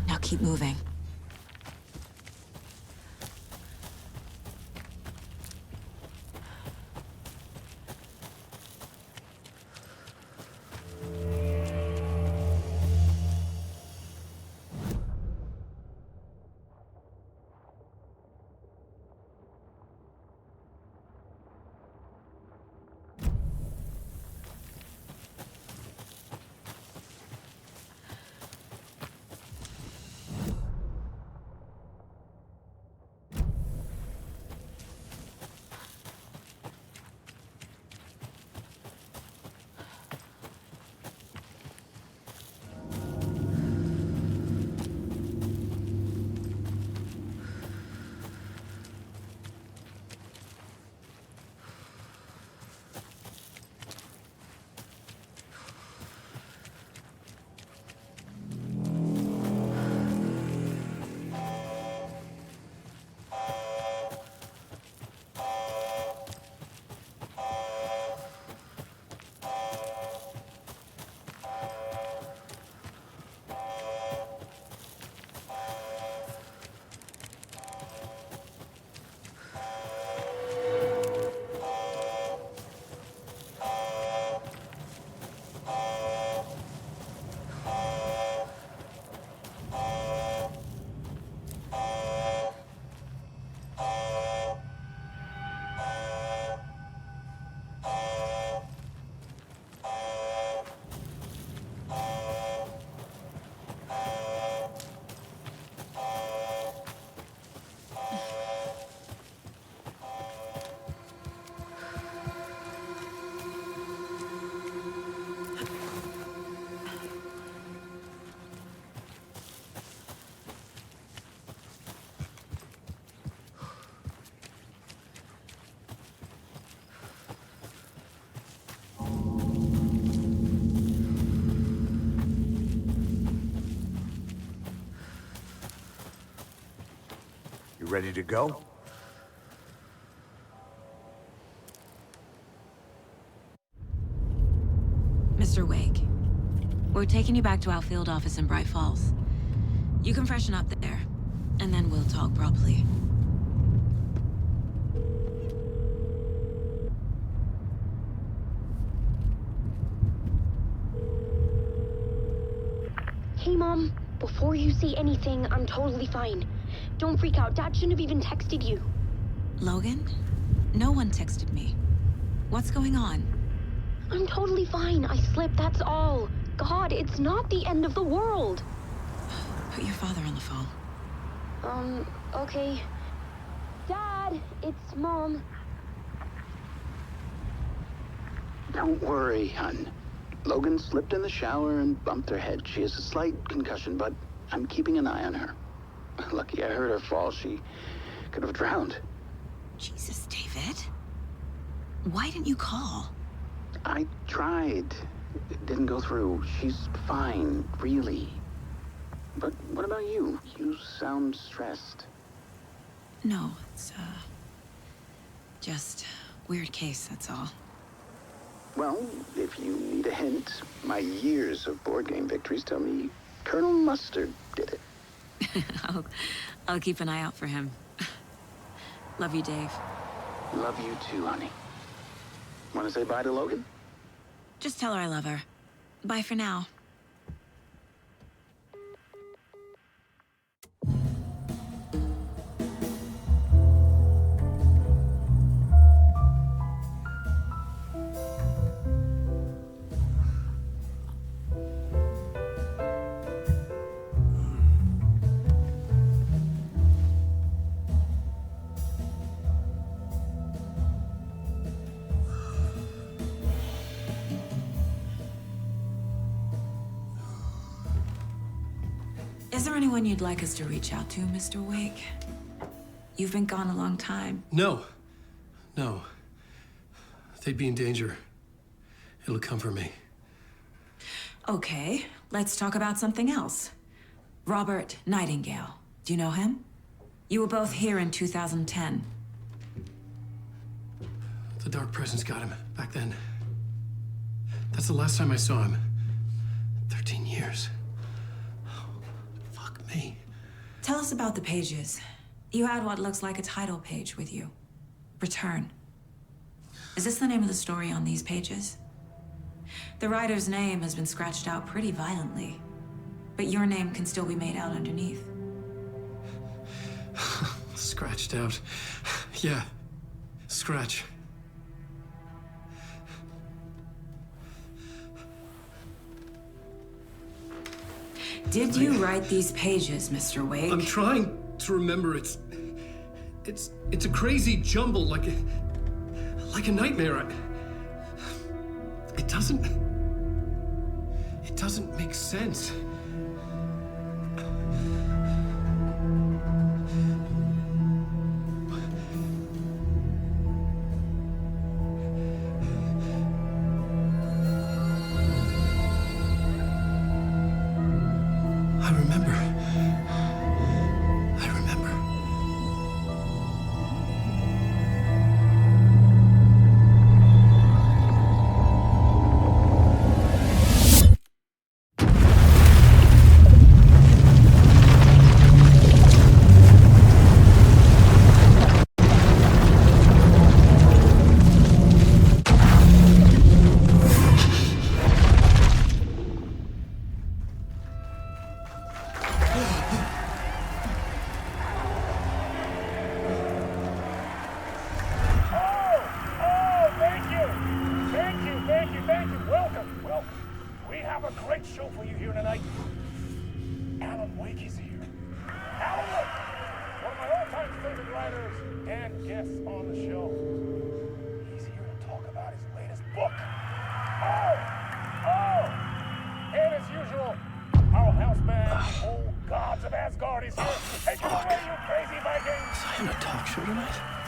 Now keep moving. Ready to go? Mr. Wake, we're taking you back to our field office in Bright Falls. You can freshen up there, and then we'll talk properly. Hey, Mom. Before you say anything, I'm totally fine. Don't freak out. Dad shouldn't have even texted you. Logan? No one texted me. What's going on? I'm totally fine. I slipped, that's all. God, it's not the end of the world. Put your father on the phone. Okay. Dad, it's Mom. Don't worry, hon. Logan slipped in the shower and bumped her head. She has a slight concussion, but I'm keeping an eye on her. Lucky I heard her fall. She could have drowned. Jesus, David. Why didn't you call? I tried. It didn't go through. She's fine, really. But what about you? You sound stressed. No, it's, just weird case, that's all. Well, if you need a hint, my years of board game victories tell me Colonel Mustard did it. I'll keep an eye out for him. Love you, Dave. Love you too, honey. Want to say bye to Logan? Just tell her I love her. Bye for now. Is there anyone you'd like us to reach out to, Mr. Wake? You've been gone a long time. No. No. They'd be in danger. It'll come for me. Okay, let's talk about something else. Robert Nightingale. Do you know him? You were both here in 2010. The Dark Presence got him back then. That's the last time I saw him. 13 years. me. Tell us about the pages. You had what looks like a title page with you. Return. Is this the name of the story on these pages? The writer's name has been scratched out pretty violently, but your name can still be made out underneath. Scratched out. Yeah. Scratch. Did you write these pages, Mr. Wake? I'm trying to remember. It's a crazy jumble, like a nightmare. It doesn't make sense.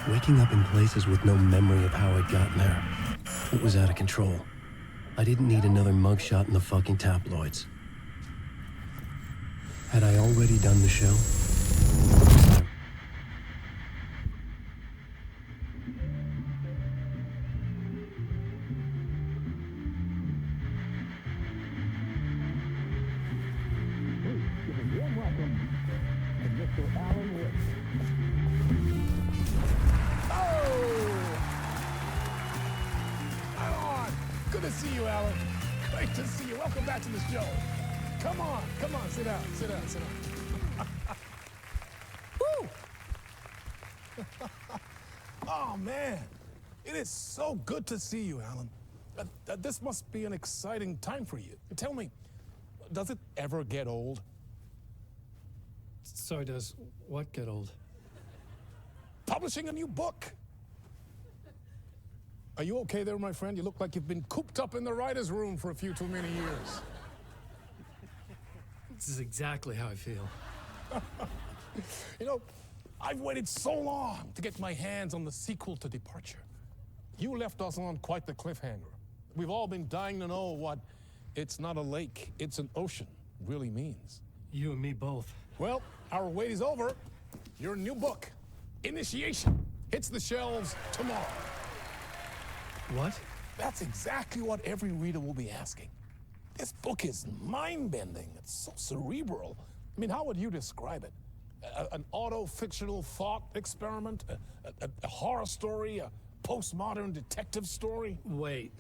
Waking up in places with no memory of how I'd gotten there. It was out of control. I didn't need another mugshot in the fucking tabloids. Had I already done the show? Oh, man. It is so good to see you, Alan. This must be an exciting time for you. Tell me, does it ever get old? Sorry, does what get old? Publishing a new book. Are you okay there, my friend? You look like you've been cooped up in the writer's room for a few too many years. This is exactly how I feel. You know, I've waited so long to get my hands on the sequel to Departure. You left us on quite the cliffhanger. We've all been dying to know what "it's not a lake, it's an ocean" really means. You and me both. Well, our wait is over. Your new book, Initiation, hits the shelves tomorrow. What? That's exactly what every reader will be asking. This book is mind-bending. It's so cerebral. I mean, how would you describe it? An auto-fictional thought experiment? A horror story? A postmodern detective story? Wait.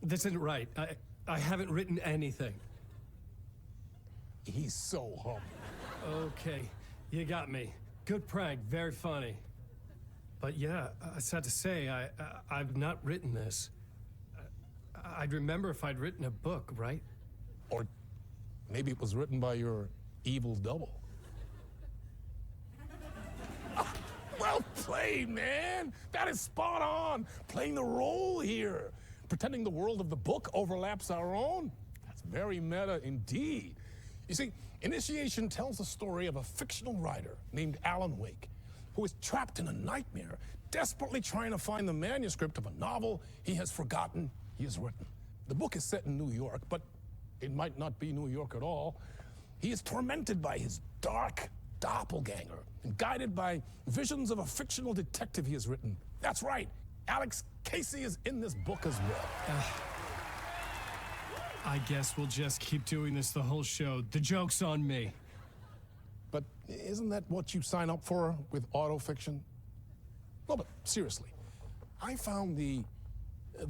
This isn't right. I haven't written anything. He's so humble. Okay, you got me. Good prank, very funny. But yeah, I sad to say, I've not written this. I'd remember if I'd written a book, right? Or maybe it was written by your evil double. Well played, man! That is spot on! Playing the role here. Pretending the world of the book overlaps our own. That's very meta indeed. You see, Initiation tells the story of a fictional writer named Alan Wake, who is trapped in a nightmare, desperately trying to find the manuscript of a novel he has forgotten he has written. The book is set in New York, but it might not be New York at all. He is tormented by his dark doppelganger and guided by visions of a fictional detective he has written. That's right, Alex Casey is in this book as well. I guess we'll just keep doing this the whole show. The joke's on me. but isn't that what you sign up for with autofiction? No, but seriously, I found the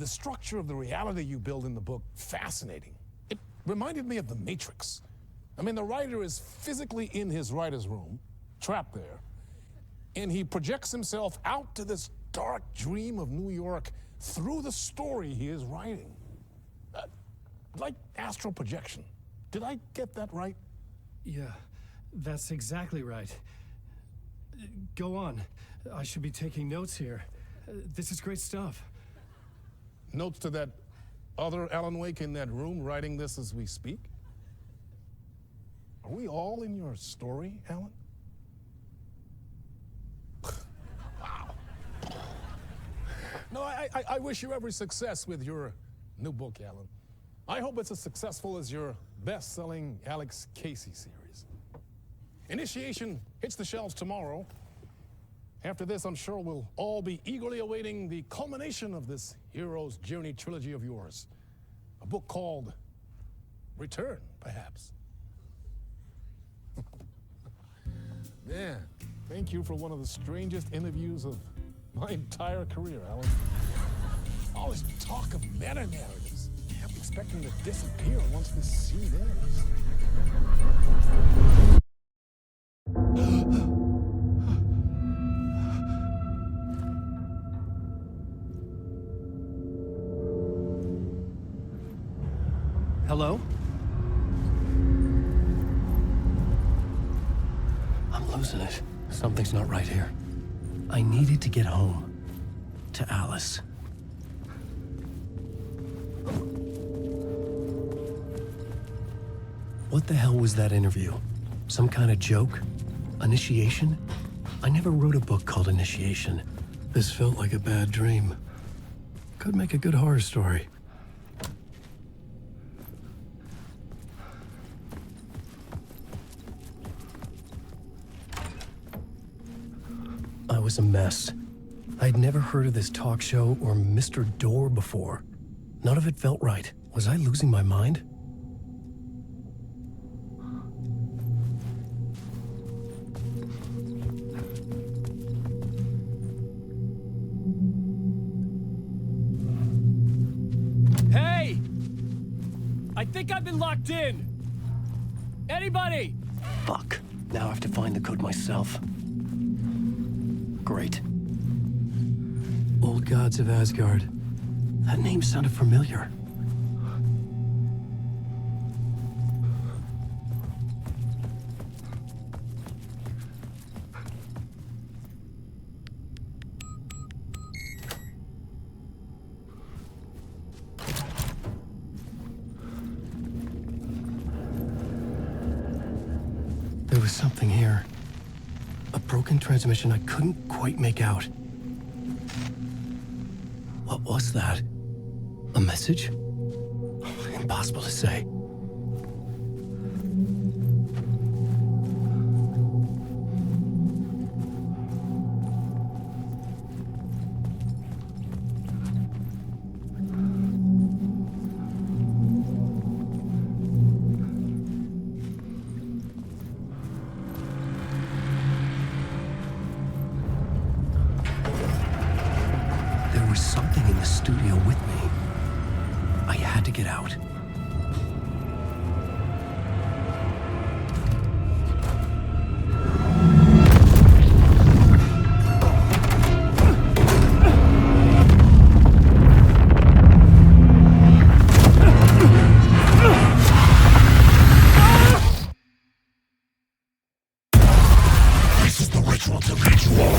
structure of the reality you build in the book fascinating. It reminded me of The Matrix. I mean, the writer is physically in his writer's room, trapped there, and he projects himself out to this dark dream of New York through the story he is writing. Like astral projection. Did I get that right? Yeah, that's exactly right. Go on. I should be taking notes here. This is great stuff. Notes to that other Alan Wake in that room writing this as we speak? Are we all in your story, Alan? Wow. No, I wish you every success with your new book, Alan. I hope it's as successful as your best-selling Alex Casey series. Initiation hits the shelves tomorrow. After this, I'm sure we'll all be eagerly awaiting the culmination of this hero's journey trilogy of yours. A book called Return, perhaps. Man, thank you for one of the strangest interviews of my entire career, Alan. All this talk of meta-narratives. I'm expecting to disappear once this scene ends. Hello? I'm losing it. Something's not right here. I needed to get home. To Alice. What the hell was that interview? Some kind of joke? Initiation? I never wrote a book called Initiation. This felt like a bad dream. Could make a good horror story. I was a mess. I'd never heard of this talk show or Mr. Door before. None of it felt right. Was I losing my mind? Hey! I think I've been locked in! Anybody? Fuck. Now I have to find the code myself. Great. Old Gods of Asgard. That name sounded familiar. There was something here. A broken transmission I couldn't quite make out. What was that? A message? Impossible to say. There was something in the studio with me. I had to get out. This is the ritual to ritual.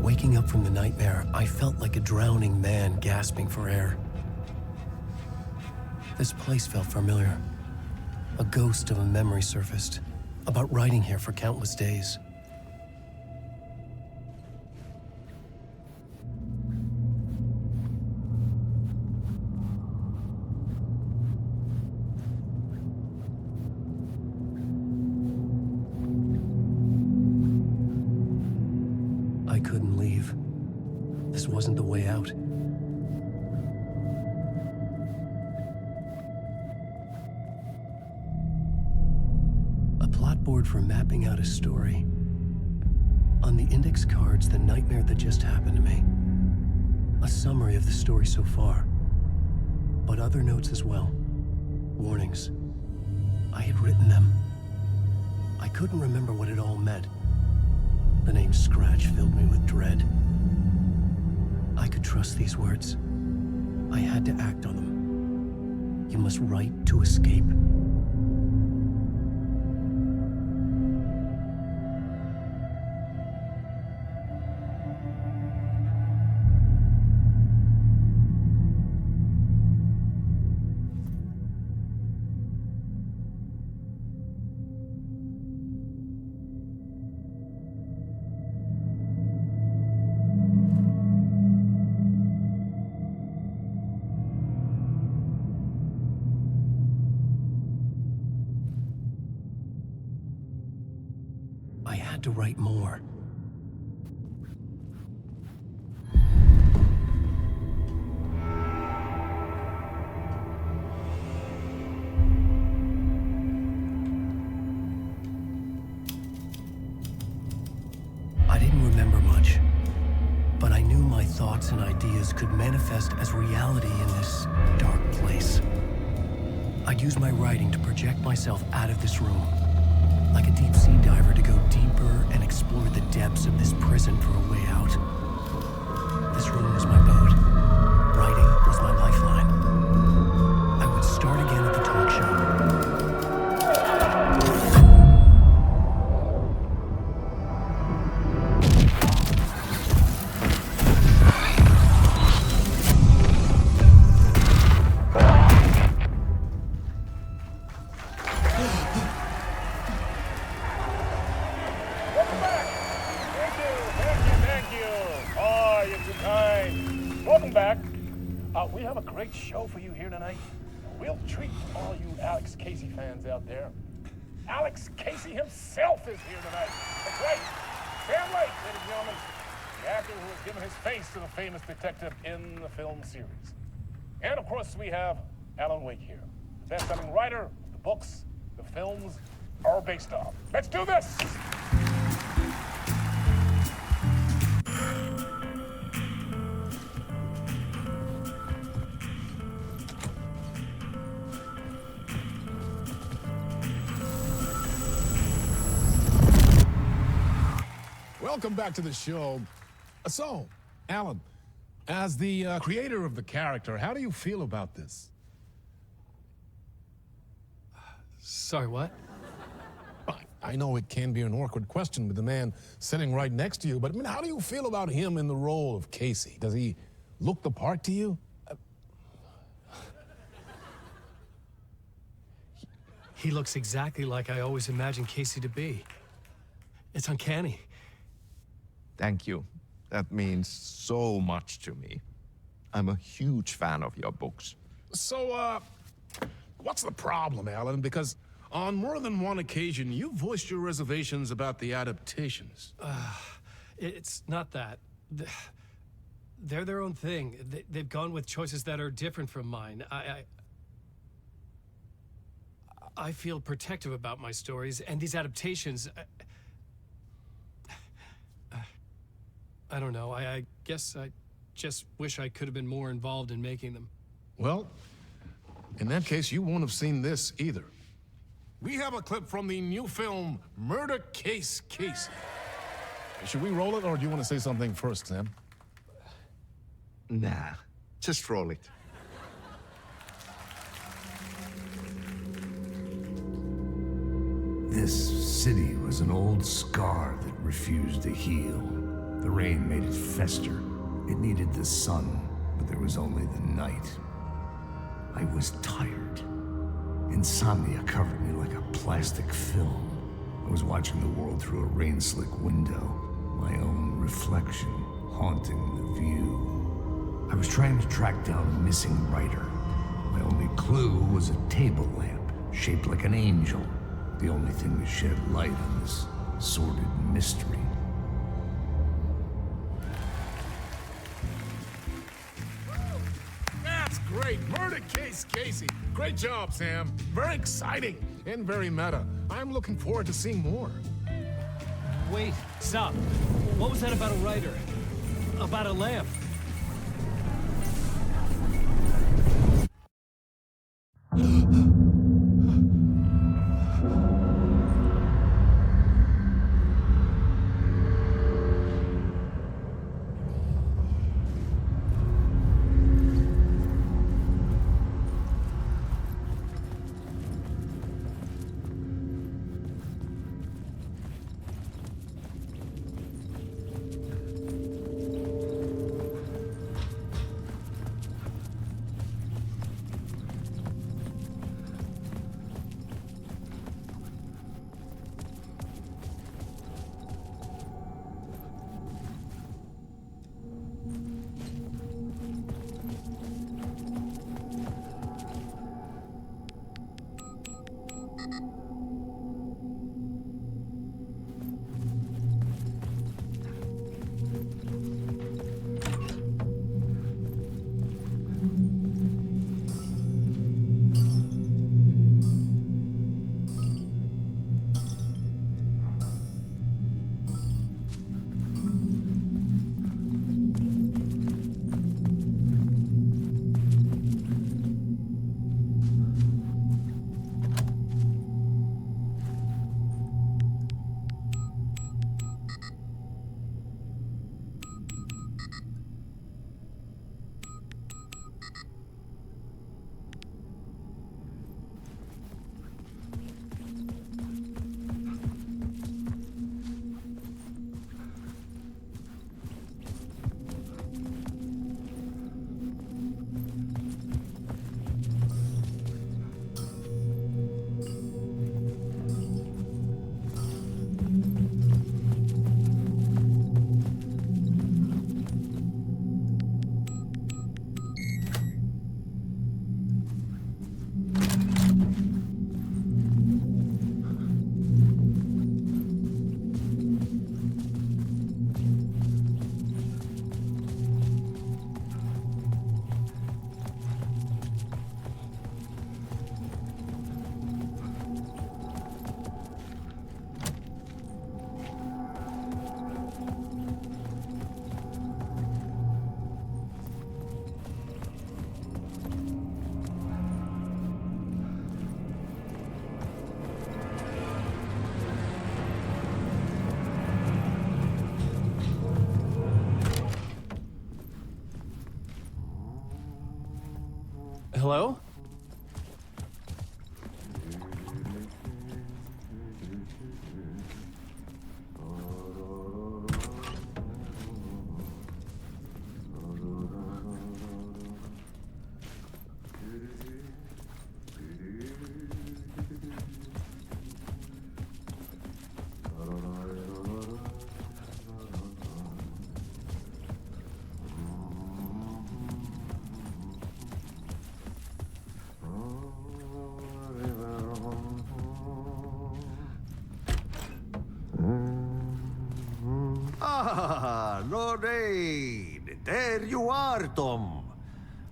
Waking up from the nightmare, I felt like a drowning man gasping for air. This place felt familiar. A ghost of a memory surfaced, about riding here for countless days. I couldn't leave. This wasn't the way out. clipboard for mapping out a story. On the index cards, the nightmare that just happened to me. A summary of the story so far, but other notes as well. Warnings. I had written them. I couldn't remember what it all meant. The name Scratch filled me with dread. I could trust these words. I had to act on them. You must write to escape. I had to write more. I didn't remember much, but I knew my thoughts and ideas could manifest as reality in this dark place. I'd use my writing to project myself out of this room, like a deep-sea diver to go deeper and explore the depths of this prison for a way out. This room was my boat. Writing was my lifeline. I would start again at the talk show. We have a great show for you here tonight. A real treat for all you Alex Casey fans out there. Alex Casey himself is here tonight. That's right, Sam Lake, ladies and gentlemen, the actor who has given his face to the famous detective in the film series. And of course, we have Alan Wake here, the best-selling writer the books, the films are based on. Let's do this! Welcome back to the show. So, Alan, as the creator of the character, how do you feel about this? Sorry, what? I know it can be an awkward question with the man sitting right next to you, but I mean, how do you feel about him in the role of Casey? Does he look the part to you? He looks exactly like I always imagined Casey to be. It's uncanny. Thank you. That means so much to me. I'm a huge fan of your books. So, what's the problem, Alan? Because on more than one occasion, you voiced your reservations about the adaptations. It's not that. They're their own thing. They've gone with choices that are different from mine. I feel protective about my stories, and these adaptations... I don't know. I guess I just wish I could have been more involved in making them. Well, in that case, you won't have seen this either. We have a clip from the new film, Murder Case Casey. Should we roll it, or do you want to say something first, Sam? Nah, just roll it. This city was an old scar that refused to heal. The rain made it fester. It needed the sun, but there was only the night. I was tired. Insomnia covered me like a plastic film. I was watching the world through a rain-slick window, my own reflection haunting the view. I was trying to track down a missing writer. My only clue was a table lamp, shaped like an angel, the only thing to shed light on this sordid mystery. That's great. Murder Case Casey. Great job, Sam. Very exciting and very meta. I'm looking forward to seeing more. Wait, stop. What was that about a writer? About a lamp? Hello? Ah, no rain. There you are, Tom.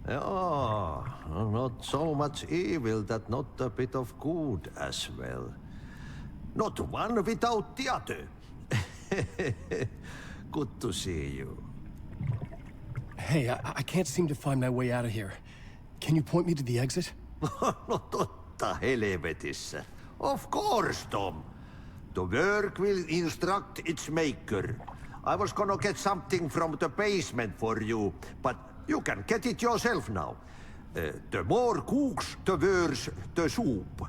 Oh, not so much evil that not a bit of good as well. Not one without the other. Good to see you. Hey, I can't seem to find my way out of here. Can you point me to the exit? No totta helvetissä. Of course, Tom. The work will instruct its maker. I was gonna get something from the basement for you, but you can get it yourself now. The more cooks, the worse the soup.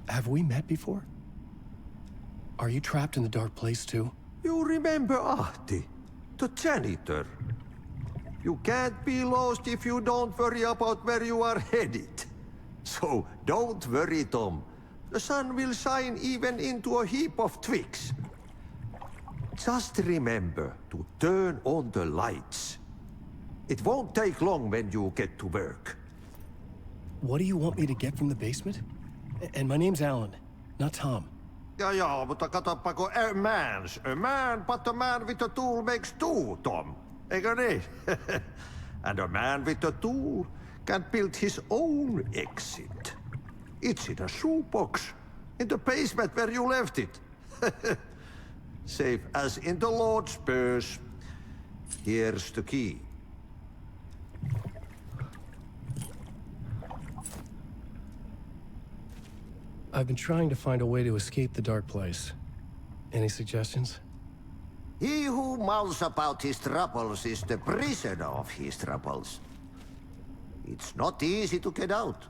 Have we met before? Are you trapped in the dark place too? You remember Ahti, the janitor. You can't be lost if you don't worry about where you are headed. So don't worry, Tom. The sun will shine even into a heap of twigs. Just remember to turn on the lights. It won't take long when you get to work. What do you want me to get from the basement? And my name's Alan, not Tom. Ja, mutta katsopako a man, but a man with a tool makes two, Tom. Eikö niin? And a man with a tool can build his own exit. It's in a shoebox, in the basement where you left it. Safe as in the Lord's purse. Here's the key. I've been trying to find a way to escape the dark place. Any suggestions? He who mouths about his troubles is the prisoner of his troubles. It's not easy to get out.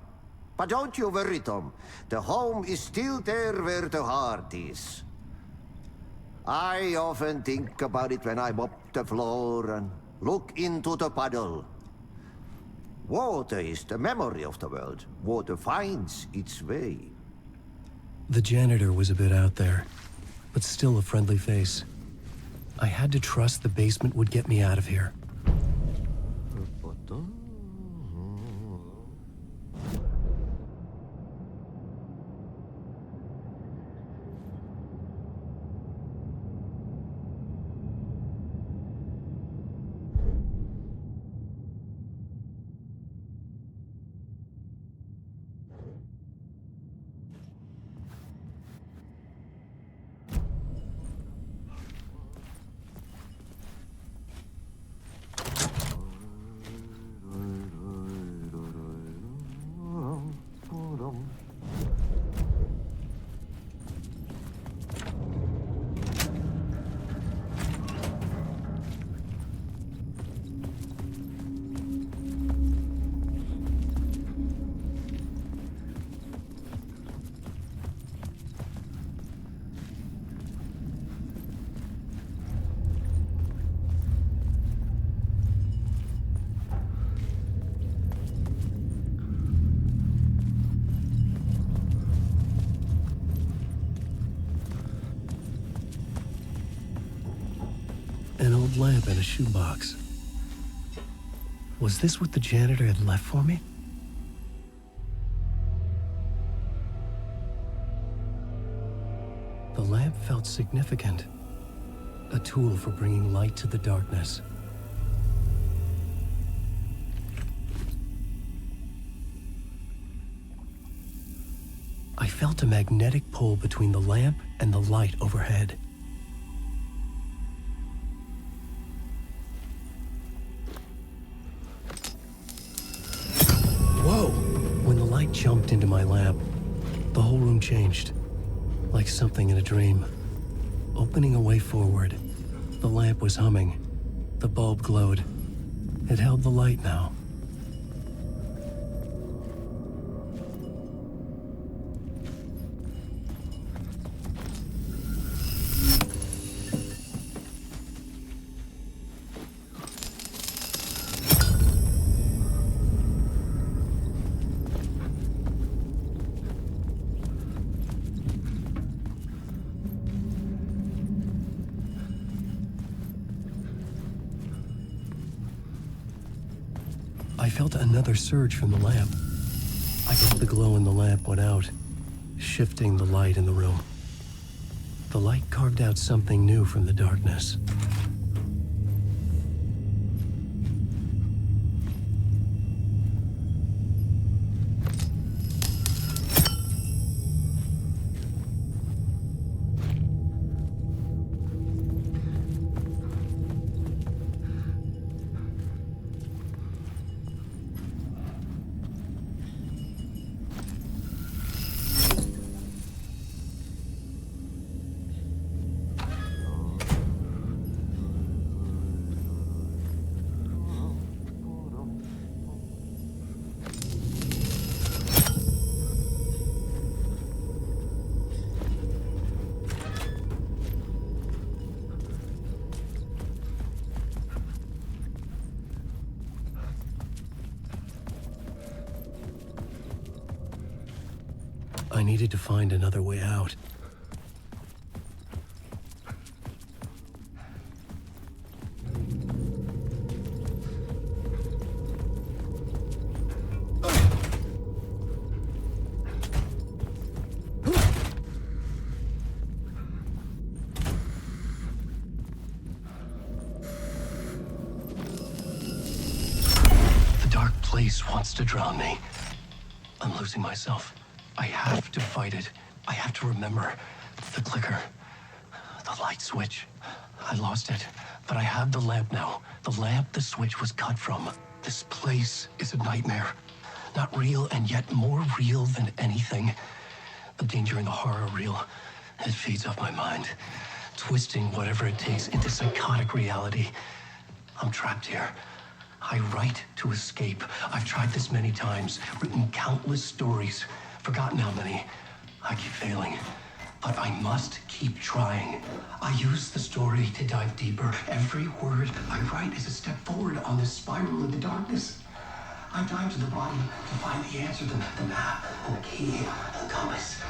But don't you worry, Tom. The home is still there where the heart is. I often think about it when I mop the floor and look into the puddle. Water is the memory of the world. Water finds its way. The janitor was a bit out there, but still a friendly face. I had to trust the basement would get me out of here. An old lamp in a shoebox. Was this what the janitor had left for me? The lamp felt significant. A tool for bringing light to the darkness. I felt a magnetic pull between the lamp and the light overhead. When the light jumped into my lamp, the whole room changed, like something in a dream. Opening a way forward, the lamp was humming. The bulb glowed. It held the light now. I felt another surge from the lamp. I guess the glow in the lamp went out, shifting the light in the room. The light carved out something new from the darkness. I needed to find another way out. place wants to drown me. I'm losing myself. I have to fight it. I have to remember. The clicker. The light switch. I lost it. But I have the lamp now. The lamp the switch was cut from. This place is a nightmare. Not real, and yet more real than anything. The danger and the horror real. It feeds off my mind. Twisting whatever it takes into psychotic reality. I'm trapped here. I write to escape. I've tried this many times, written countless stories, forgotten how many. I keep failing, but I must keep trying. I use the story to dive deeper. Every word I write is a step forward on this spiral into darkness. I dive to the bottom to find the answer, the map, and the key, and the compass.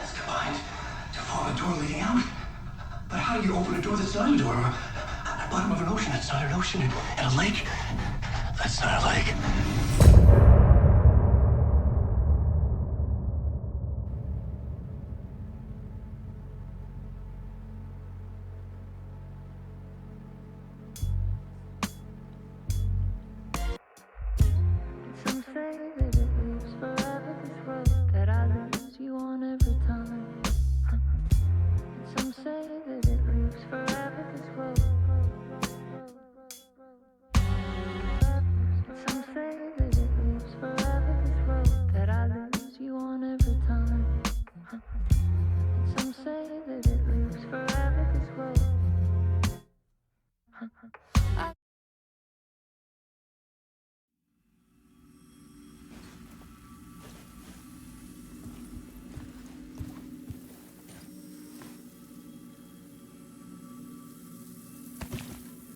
It's combined to form a door leading out. But how do you open a door that's not a door? At the bottom of an ocean that's not an ocean, and a lake that's not a lake.